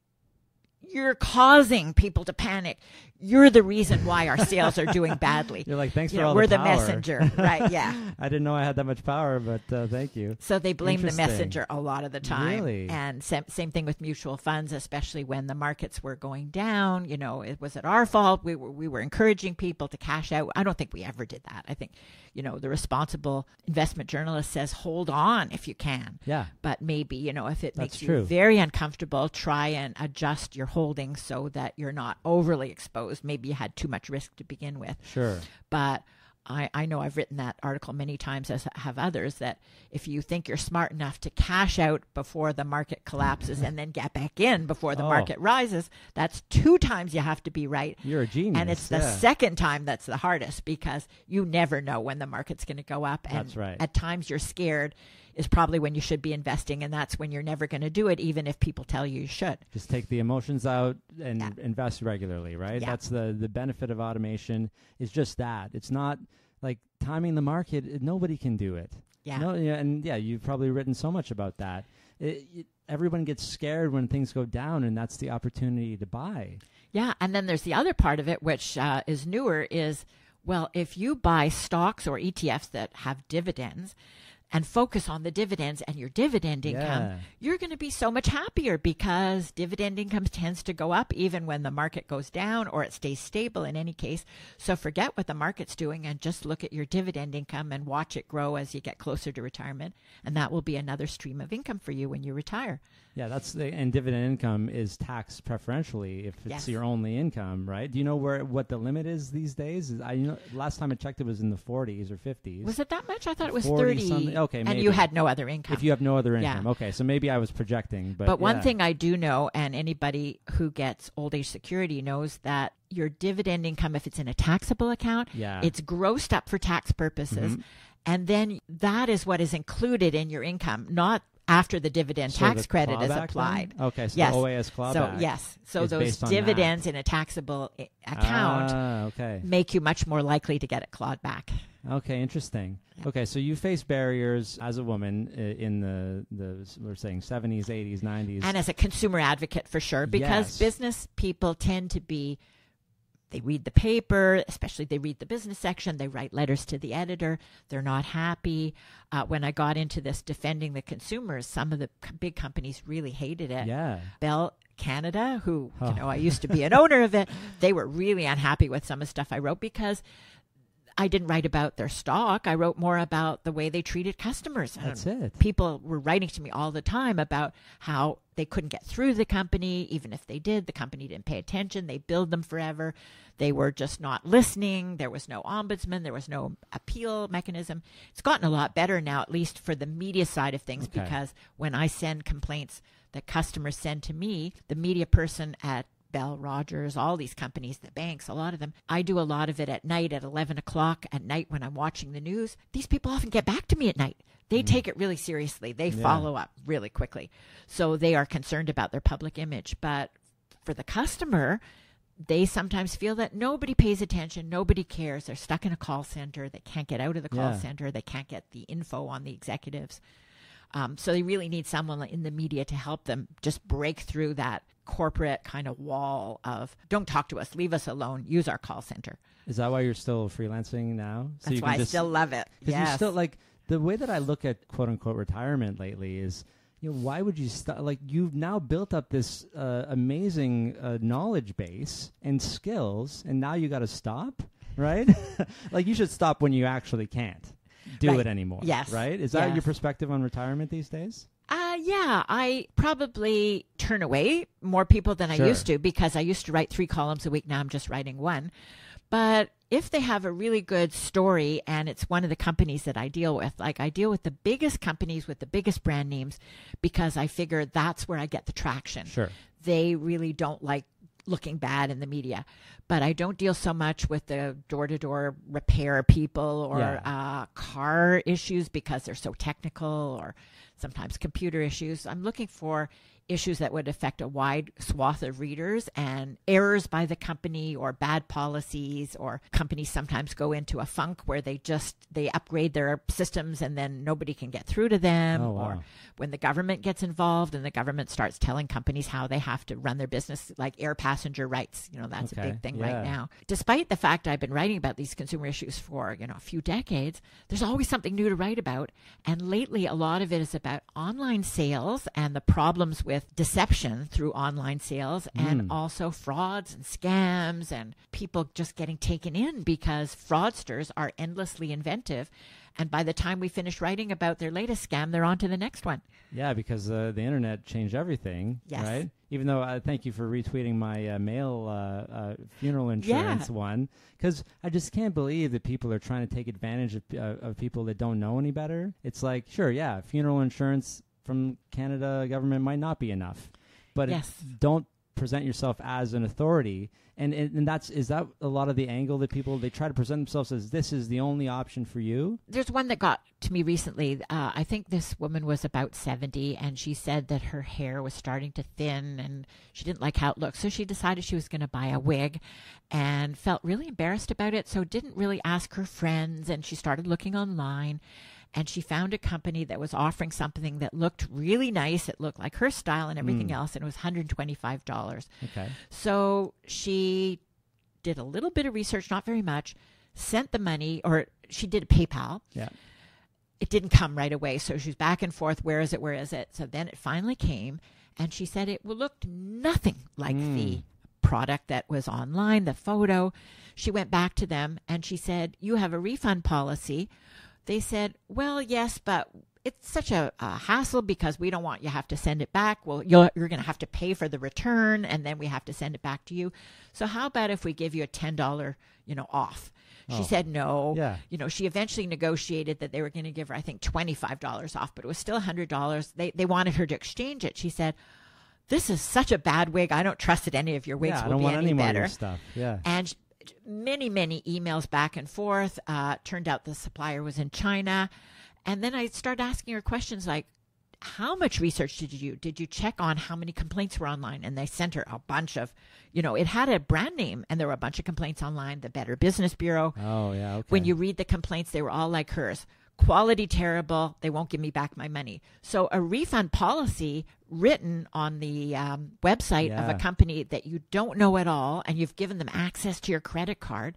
"You're causing people to panic. You're the reason why our sales are doing badly."
You're like, thanks for all
we're
the
the
power.
messenger. Right, yeah.
I didn't know I had that much power, but thank you.
So they blame the
Interesting.
messenger a lot of the time.
Really?
And same thing with mutual funds, especially when the markets were going down. It was it our fault? We were encouraging people to cash out. I don't think we ever did that. I think, the responsible investment journalist says, hold on if you can.
Yeah.
But maybe, if it
That's
makes
true.
you very uncomfortable, try and adjust your holdings so that you're not overly exposed. Maybe you had too much risk to begin with.
Sure.
But I know I've written that article many times, as have others, that if you think you're smart enough to cash out before the market collapses and then get back in before the market rises, that's 2 times you have to be right.
You're a genius.
And it's the second time that's the hardest, because you never know when the market's going to go up. And
That's right.
at times you're scared is probably when you should be investing, and that's when you're never going to do it, even if people tell you should.
Just take the emotions out and invest regularly, right?
Yeah.
That's the benefit of automation is just that. It's not like timing the market. Nobody can do it.
Yeah.
You've probably written so much about that. Everyone gets scared when things go down, and that's the opportunity to buy.
Yeah, and then there's the other part of it, which is newer, is, well, if you buy stocks or ETFs that have dividends and focus on the dividends and your dividend income, you're going to be so much happier, because dividend income tends to go up even when the market goes down, or it stays stable in any case. So forget what the market's doing and just look at your dividend income and watch it grow as you get closer to retirement. And that will be another stream of income for you when you retire.
Yeah, and dividend income is taxed preferentially if it's your only income, right? Do you know what the limit is these days? Last time I checked, it was in the 40s or 50s.
Was it that much? I thought it was
40
30.
Okay, maybe.
And you had no other income.
If you have no other income. Okay, so maybe I was projecting. But
one thing I do know, and anybody who gets old age security knows, that your dividend income, if it's in a taxable account, it's grossed up for tax purposes. And then that is what is included in your income, not after the dividend tax credit is applied.
Then? Okay, so the OAS clawback.
So those dividends in a taxable account make you much more likely to get it clawed back.
Okay, interesting. Yeah. Okay, so you face barriers as a woman in the we're saying 70s, 80s, 90s.
And as a consumer advocate, for sure, because business people tend to be, they read the paper, especially they read the business section, they write letters to the editor, they're not happy. When I got into this defending the consumers, some of the big companies really hated it.
Yeah.
Bell Canada, who, I used to be an owner of it, they were really unhappy with some of the stuff I wrote, because I didn't write about their stock. I wrote more about the way they treated customers.
That's it.
People were writing to me all the time about how they couldn't get through the company. Even if they did, the company didn't pay attention. They billed them forever. They were just not listening. There was no ombudsman. There was no appeal mechanism. It's gotten a lot better now, at least for the media side of things, because when I send complaints that customers send to me, the media person at Bell, Rogers, all these companies, the banks, a lot of them, I do a lot of it at night at 11 o'clock at night when I'm watching the news. These people often get back to me at night. They take it really seriously. They follow up really quickly. So they are concerned about their public image. But for the customer, they sometimes feel that nobody pays attention, nobody cares. They're stuck in a call center. They can't get out of the call center. They can't get the info on the executives. So they really need someone in the media to help them just break through that corporate kind of wall of don't talk to us, leave us alone, use our call center.
Is that why you're still freelancing now? So
That's why I still love it.
Because you're still like, the way that I look at quote unquote retirement lately is, why would you stop? Like, you've now built up this amazing knowledge base and skills, and now you got to stop, right? Like, you should stop when you actually can't do it anymore.
Yes.
Right? Is that your perspective on retirement these days?
Yeah, I probably turn away more people than I used to, because I used to write 3 columns a week. Now I'm just writing 1. But if they have a really good story and it's one of the companies that I deal with, like I deal with the biggest companies with the biggest brand names, because I figure that's where I get the traction.
Sure.
They really don't like looking bad in the media. But I don't deal so much with the door-to-door repair people or car issues, because they're so technical, or sometimes computer issues. I'm looking for issues that would affect a wide swath of readers, and errors by the company or bad policies, or companies sometimes go into a funk where they upgrade their systems and then nobody can get through to them.
Oh, wow.
Or when the government gets involved and the government starts telling companies how they have to run their business, like air passenger rights. That's a big thing right now. Despite the fact I've been writing about these consumer issues for, a few decades, there's always something new to write about. And lately, a lot of it is about online sales and the problems with deception through online sales, and also frauds and scams and people just getting taken in because fraudsters are endlessly inventive. And by the time we finish writing about their latest scam, they're on to the next one.
Yeah, because the internet changed everything, right? Even though thank you for retweeting my mail funeral insurance one, because I just can't believe that people are trying to take advantage of people that don't know any better. It's like, sure, funeral insurance from Canada government might not be enough, but don't present yourself as an authority. And is that a lot of the angle that they try to present themselves as this is the only option for you?
There's one that got to me recently. I think this woman was about 70, and she said that her hair was starting to thin and she didn't like how it looked. So she decided she was going to buy a wig and felt really embarrassed about it. So didn't really ask her friends, and she started looking online. And she found a company that was offering something that looked really nice. It looked like her style and everything else, and it was $125.
Okay.
So she did a little bit of research, not very much, sent the money, or she did PayPal.
Yeah.
It didn't come right away, so she's back and forth. Where is it? Where is it? So then it finally came, and she said it looked nothing like the product that was online, the photo. She went back to them, and she said, "You have a refund policy." They said, "Well, yes, but it's such a hassle because we don't want you to have to send it back. Well, you're going to have to pay for the return, and then we have to send it back to you. So how about if we give you a $10, off?" She said no.
Yeah.
She eventually negotiated that they were going to give her, I think, $25 off, but it was still $100. They wanted her to exchange it. She said, "This is such a bad wig. I don't trust that any of your wigs will be any better."
More of your stuff. Yeah.
And many emails back and forth. Turned out the supplier was in China. And then I started asking her questions like, how much research did you do? Did you check on how many complaints were online? And they sent her a bunch of, it had a brand name, and there were a bunch of complaints online, the Better Business Bureau.
Oh, yeah, okay.
When you read the complaints, they were all like hers. Quality terrible. They won't give me back my money. So a refund policy written on the website of a company that you don't know at all, and you've given them access to your credit card,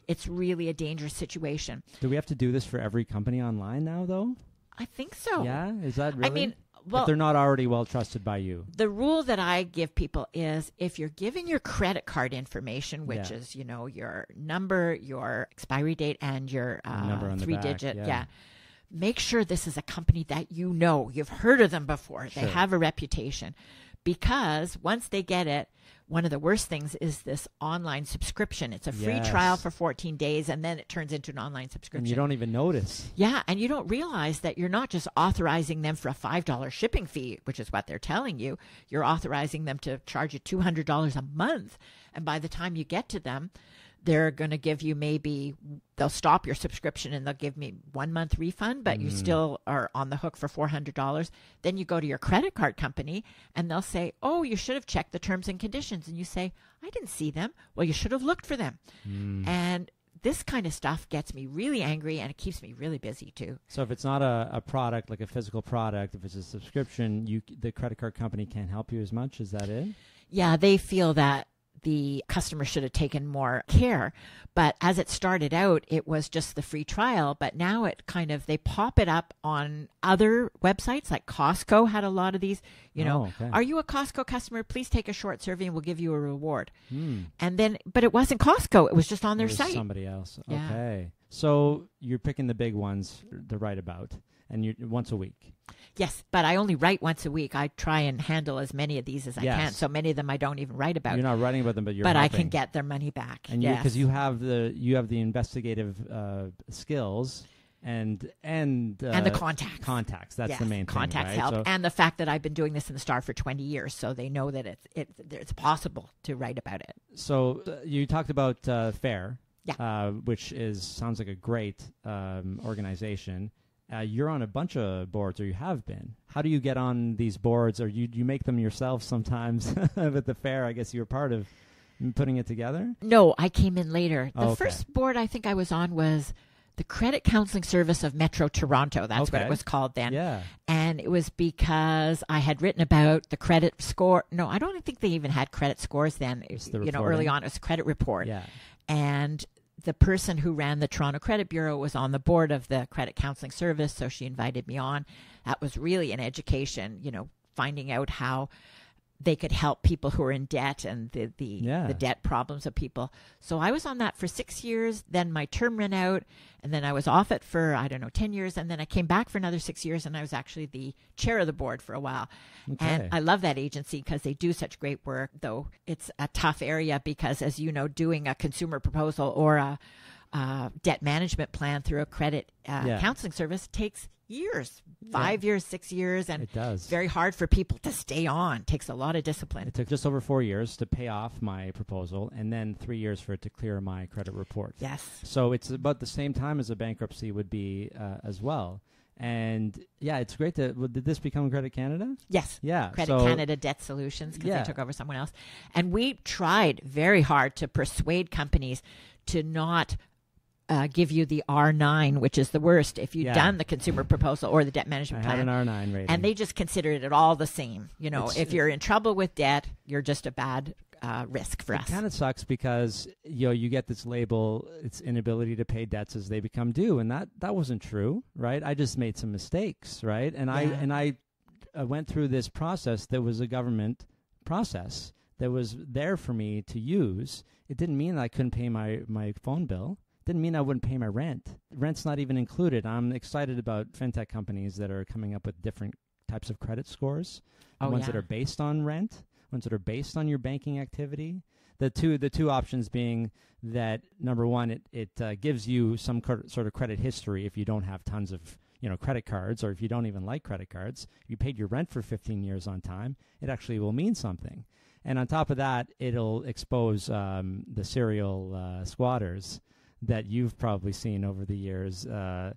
it's really a dangerous situation.
Do we have to do this for every company online now, though?
I think so.
Yeah? Is that really?
I mean, well,
if they're not already well trusted by you.
The rule that I give people is if you're giving your credit card information, which is, your number, your expiry date, and your
number on the
3-digit,
back,
make sure this is a company that you've heard of them before.
Sure.
They have a reputation, because once they get it, one of the worst things is this online subscription. It's a free trial for 14 days, and then it turns into an online subscription.
And you don't even notice.
Yeah, and you don't realize that you're not just authorizing them for a $5 shipping fee, which is what they're telling you. You're authorizing them to charge you $200 a month. And by the time you get to them, they're going to give you they'll stop your subscription and they'll give me 1 month refund, but you still are on the hook for $400. Then you go to your credit card company and they'll say, oh, you should have checked the terms and conditions. And you say, I didn't see them. Well, you should have looked for them. And this kind of stuff gets me really angry, and it keeps me really busy too.
So if it's not a product, like a physical product, if it's a subscription, the credit card company can't help you as much. Is that it?
Yeah, they feel that the customer should have taken more care. But as it started out, it was just the free trial. But now they pop it up on other websites, like Costco had a lot of these, are you a Costco customer? Please take a short survey and we'll give you a reward. And then, but it wasn't Costco. It was just on their site.
Somebody else.
Yeah.
Okay. So you're picking the big ones to write about, and you once a week.
Yes, but I only write once a week. I try and handle as many of these as I can. So many of them I don't even write about.
You're not writing about them, but
But helping. I can get their money back.
And because you have the investigative skills and
the contacts.
Contacts. That's the main thing.
Contacts help, so. And the fact that I've been doing this in the Star for 20 years, so they know that it's possible to write about it.
So you talked about FAIR,
yeah,
which sounds like a great organization. You're on a bunch of boards, or you have been. How do you get on these boards, or you make them yourself sometimes? With the fair, I guess you were part of putting it together?
No, I came in later. The first board I think I was on was the Credit Counseling Service of Metro Toronto. That's what it was called then.
Yeah.
And it was because I had written about the credit score. No, I don't think they even had credit scores then. Early on, it was a credit report.
Yeah.
And the person who ran the Toronto Credit Bureau was on the board of the Credit Counseling Service, so she invited me on. That was really an education, finding out how they could help people who are in debt and the debt problems of people. So I was on that for 6 years. Then my term ran out, and then I was off it for, 10 years. And then I came back for another 6 years, and I was actually the chair of the board for a while.
Okay.
And I love that agency because they do such great work, though it's a tough area because, as you know, doing a consumer proposal or a debt management plan through a credit counseling service takes years, 5 years, 6 years, and
it does.
It's very hard for people to stay on. It takes a lot of discipline.
It took just over 4 years to pay off my proposal, and then 3 years for it to clear my credit report.
Yes.
So it's about the same time as a bankruptcy would be as well. And it's great did this become Credit Canada?
Yes.
Yeah.
Credit Canada Debt Solutions, because they took over someone else. And we tried very hard to persuade companies to not give you the R9, which is the worst if you've done the consumer proposal or the debt management plan.
I had an R9 rating.
And they just considered it all the same. If you're in trouble with debt, you're just a bad risk for us.
It kind of sucks because you get this label, it's inability to pay debts as they become due, and that wasn't true, right? I just made some mistakes, right? And I went through this process that was a government process that was there for me to use. It didn't mean that I couldn't pay my phone bill. Didn't mean I wouldn't pay my rent. Rent's not even included. I'm excited about fintech companies that are coming up with different types of credit scores. Ones that are based on rent, ones that are based on your banking activity. The two options being that, number one, it gives you some sort of credit history if you don't have tons of credit cards, or if you don't even like credit cards. You paid your rent for 15 years on time. It actually will mean something. And on top of that, it'll expose the serial squatters that you've probably seen over the years, the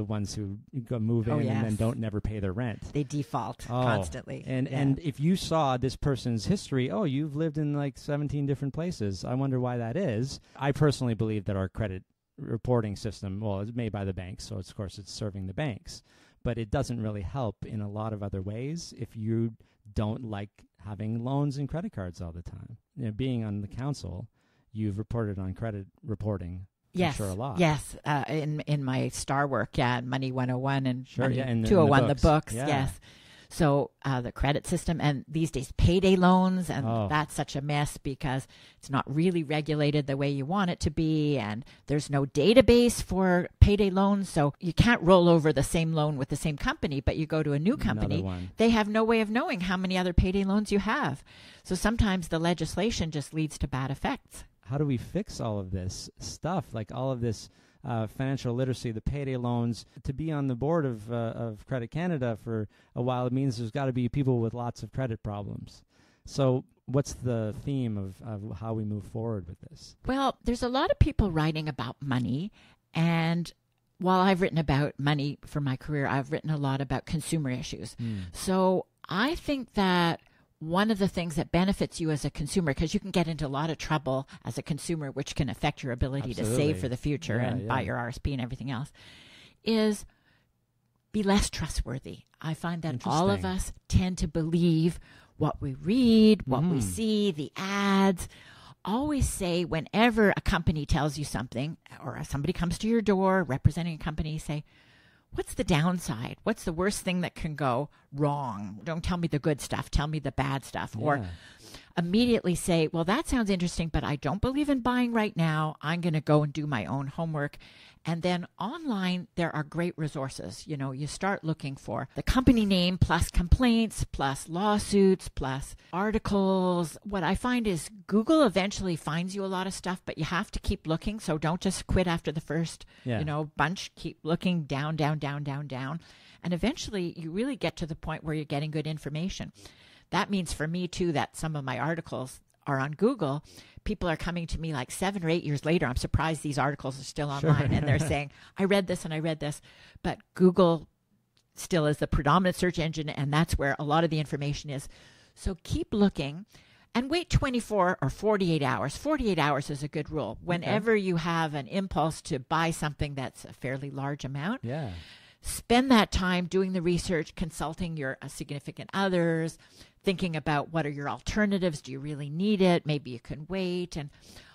ones who move in and then never pay their rent.
They default constantly.
And if you saw this person's history, you've lived in like 17 different places. I wonder why that is. I personally believe that our credit reporting system, it's made by the banks, so of course it's serving the banks, but it doesn't really help in a lot of other ways if you don't like having loans and credit cards all the time. Being on the council, you've reported on credit reporting.
Yes,
sure, a lot.
Yes, in my star work, Money 101 and Money
and
201, the books,
yeah.
Yes. So the credit system, and these days payday loans, and that's such a mess because it's not really regulated the way you want it to be, and there's no database for payday loans, so you can't roll over the same loan with the same company, but you go to a new company, they have no way of knowing how many other payday loans you have. So sometimes the legislation just leads to bad effects.
How do we fix all of this stuff, like all of this financial literacy, the payday loans? To be on the board of Credit Canada for a while, it means there's got to be people with lots of credit problems, So what's the theme of how we move forward with this?
Well, there's a lot of people writing about money, and while I've written about money for my career, I've written a lot about consumer issues. So I think that one of the things that benefits you as a consumer, because you can get into a lot of trouble as a consumer, which can affect your ability to save for the future and buy your RSP and everything else, is be less trustworthy. I find that all of us tend to believe what we read, what we see, the ads. Always say, whenever a company tells you something or somebody comes to your door representing a company, say, what's the downside? What's the worst thing that can go wrong? Don't tell me the good stuff. Tell me the bad stuff. Yeah. Or immediately say, well, that sounds interesting, but I don't believe in buying right now. I'm going to go and do my own homework. And then online, there are great resources. You know, you start looking for the company name plus complaints, plus lawsuits, plus articles. What I find is Google eventually finds you a lot of stuff, but you have to keep looking. So don't just quit after the first, bunch. Keep looking down, down, down, down, down. And eventually you really get to the point where you're getting good information. That means for me, too, that some of my articles are on Google. People are coming to me like 7 or 8 years later. I'm surprised these articles are still online. And they're saying, I read this and I read this. But Google still is the predominant search engine, and that's where a lot of the information is. So keep looking and wait 24 or 48 hours. 48 hours is a good rule. Whenever you have an impulse to buy something that's a fairly large amount, spend that time doing the research, consulting your significant others, thinking about what are your alternatives. Do you really need it? Maybe you can wait. And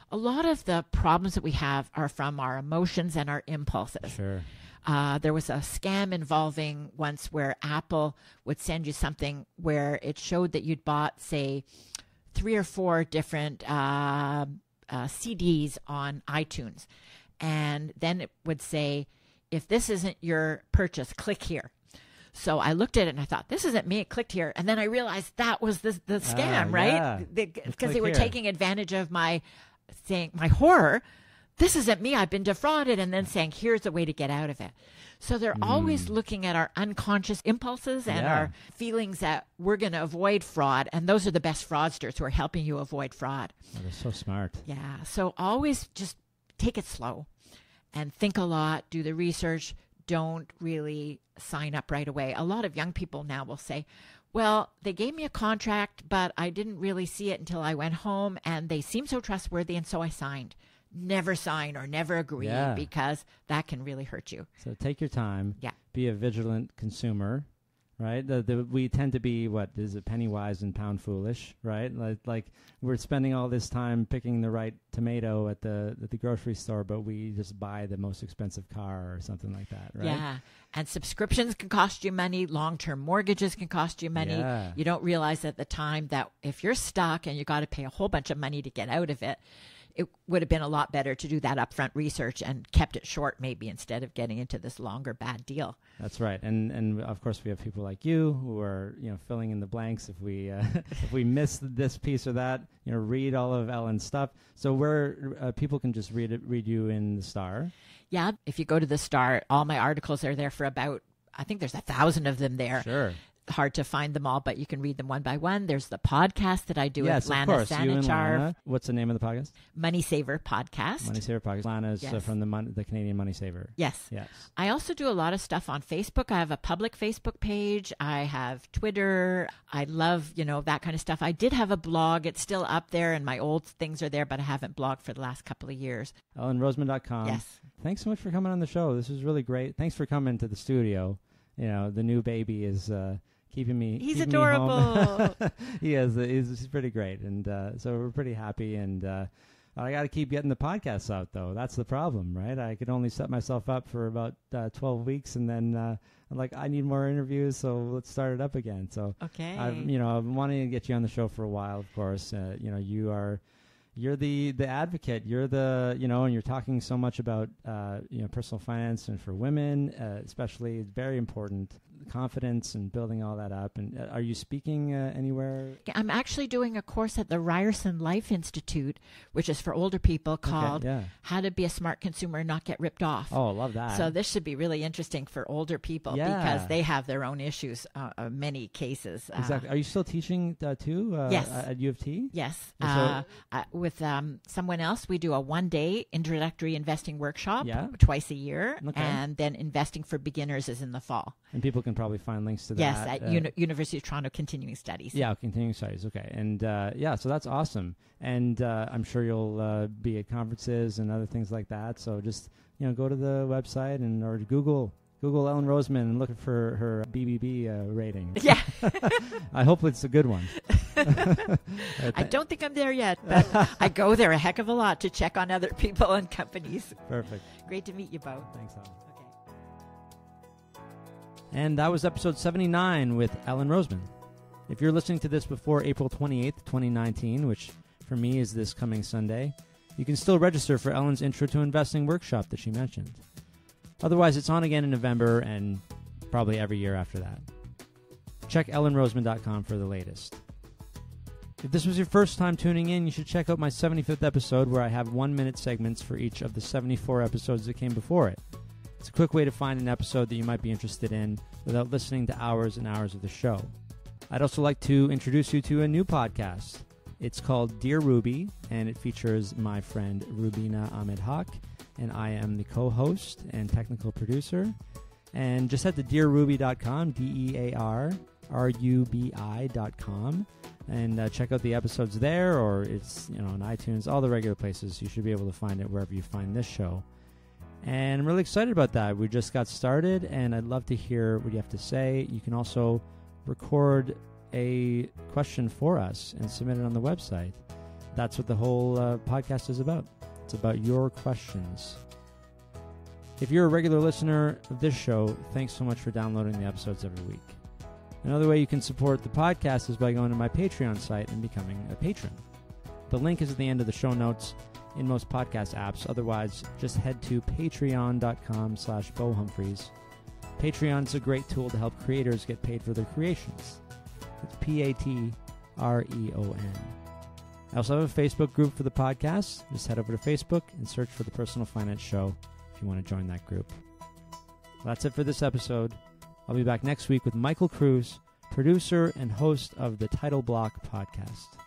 a lot of the problems that we have are from our emotions and our impulses.
Sure.
There was a scam involving once where Apple would send you something where it showed that you'd bought, say, 3 or 4 different CDs on iTunes. And then it would say, if this isn't your purchase, click here. So I looked at it and I thought, this isn't me. I clicked here. And then I realized that was the scam, right? Because they were taking advantage of my horror. This isn't me. I've been defrauded. And then saying, here's a way to get out of it. So they're always looking at our unconscious impulses and our feelings that we're going to avoid fraud. And those are the best fraudsters who are helping you avoid fraud.
Oh, they're so smart.
Yeah. So always just take it slow and think a lot, do the research. Don't really sign up right away. A lot of young people now will say, well, they gave me a contract, but I didn't really see it until I went home, and they seem so trustworthy, and so I signed. Never sign or never agree, because that can really hurt you.
So take your time.
Yeah.
Be a vigilant consumer, right? We tend to be, penny wise and pound foolish, right? Like we're spending all this time picking the right tomato at the grocery store, but we just buy the most expensive car or something like that, right?
Yeah. And subscriptions can cost you money. Long-term mortgages can cost you money.
Yeah.
You don't realize at the time that if you're stuck and you got to pay a whole bunch of money to get out of it, it would have been a lot better to do that upfront research and kept it short maybe instead of getting into this longer bad deal.
That's right. And of course we have people like you who are, filling in the blanks if we if we miss this piece or that, read all of Ellen's stuff. So where people can just read you in the Star.
Yeah, if you go to the Star, all my articles are there for about, I think there's 1,000 of them there.
Sure.
Hard to find them all, but you can read them one by one. There's the podcast that I do with Lana
of course. You and
Sanichar.
Lana. What's the name of the podcast?
Money Saver Podcast.
Money Saver Podcast. Lana is from the Canadian Money Saver.
Yes. I also do a lot of stuff on Facebook. I have a public Facebook page. I have Twitter. I love, that kind of stuff. I did have a blog. It's still up there, and my old things are there, but I haven't blogged for the last couple of years.
EllenRoseman.com.
Yes.
Thanks so much for coming on the show. This was really great. Thanks for coming to the studio. The new baby is... keeping me.
He's adorable.
He is. He's pretty great, and so we're pretty happy. And I got to keep getting the podcasts out, though. That's the problem, right? I could only set myself up for about 12 weeks, and then I'm like, I need more interviews, so let's start it up again. So
okay,
I've been wanting to get you on the show for a while. Of course, you're the advocate. You're the and you're talking so much about personal finance and for women, especially. It's very important. confidence and building all that up. And are you speaking anywhere?
I'm actually doing a course at the Ryerson Life Institute, which is for older people, called How to Be a Smart Consumer and Not Get Ripped Off.
Oh, I love that.
So this should be really interesting for older people because they have their own issues, many cases.
Exactly. Are you still teaching too?
Yes.
At U of T?
Yes. With someone else, we do a one-day introductory investing workshop twice a year, and then investing for beginners is in the fall.
And people can probably find links to that.
Yes, at University of Toronto Continuing Studies.
Yeah, Continuing Studies. Okay. And so that's awesome. And I'm sure you'll be at conferences and other things like that. So just, go to the website or Google Ellen Roseman and look for her BBB rating.
Yeah.
I hope it's a good one.
I don't think I'm there yet, but I go there a heck of a lot to check on other people and companies.
Perfect.
Great to meet you both.
Thanks, Ellen.
Okay.
And that was episode 79 with Ellen Roseman. If you're listening to this before April 28th, 2019, which for me is this coming Sunday, you can still register for Ellen's Intro to Investing workshop that she mentioned. Otherwise, it's on again in November and probably every year after that. Check ellenroseman.com for the latest. If this was your first time tuning in, you should check out my 75th episode where I have 1-minute segments for each of the 74 episodes that came before it. It's a quick way to find an episode that you might be interested in without listening to hours and hours of the show. I'd also like to introduce you to a new podcast. It's called Dear Ruby, and it features my friend Rubina Ahmed Haq, and I am the co-host and technical producer. And just head to dearruby.com, DearRubi.com, and check out the episodes there, or it's on iTunes, all the regular places. You should be able to find it wherever you find this show. And I'm really excited about that. We just got started, and I'd love to hear what you have to say. You can also record a question for us and submit it on the website. That's what the whole podcast is about. It's about your questions. If you're a regular listener of this show, thanks so much for downloading the episodes every week. Another way you can support the podcast is by going to my Patreon site and becoming a patron. The link is at the end of the show notes in most podcast apps. Otherwise, just head to patreon.com/BoHumphreys. Patreon's a great tool to help creators get paid for their creations. It's Patreon. I also have a Facebook group for the podcast. Just head over to Facebook and search for The Personal Finance Show if you want to join that group. Well, that's it for this episode. I'll be back next week with Michael Cruz, producer and host of the Title Block podcast.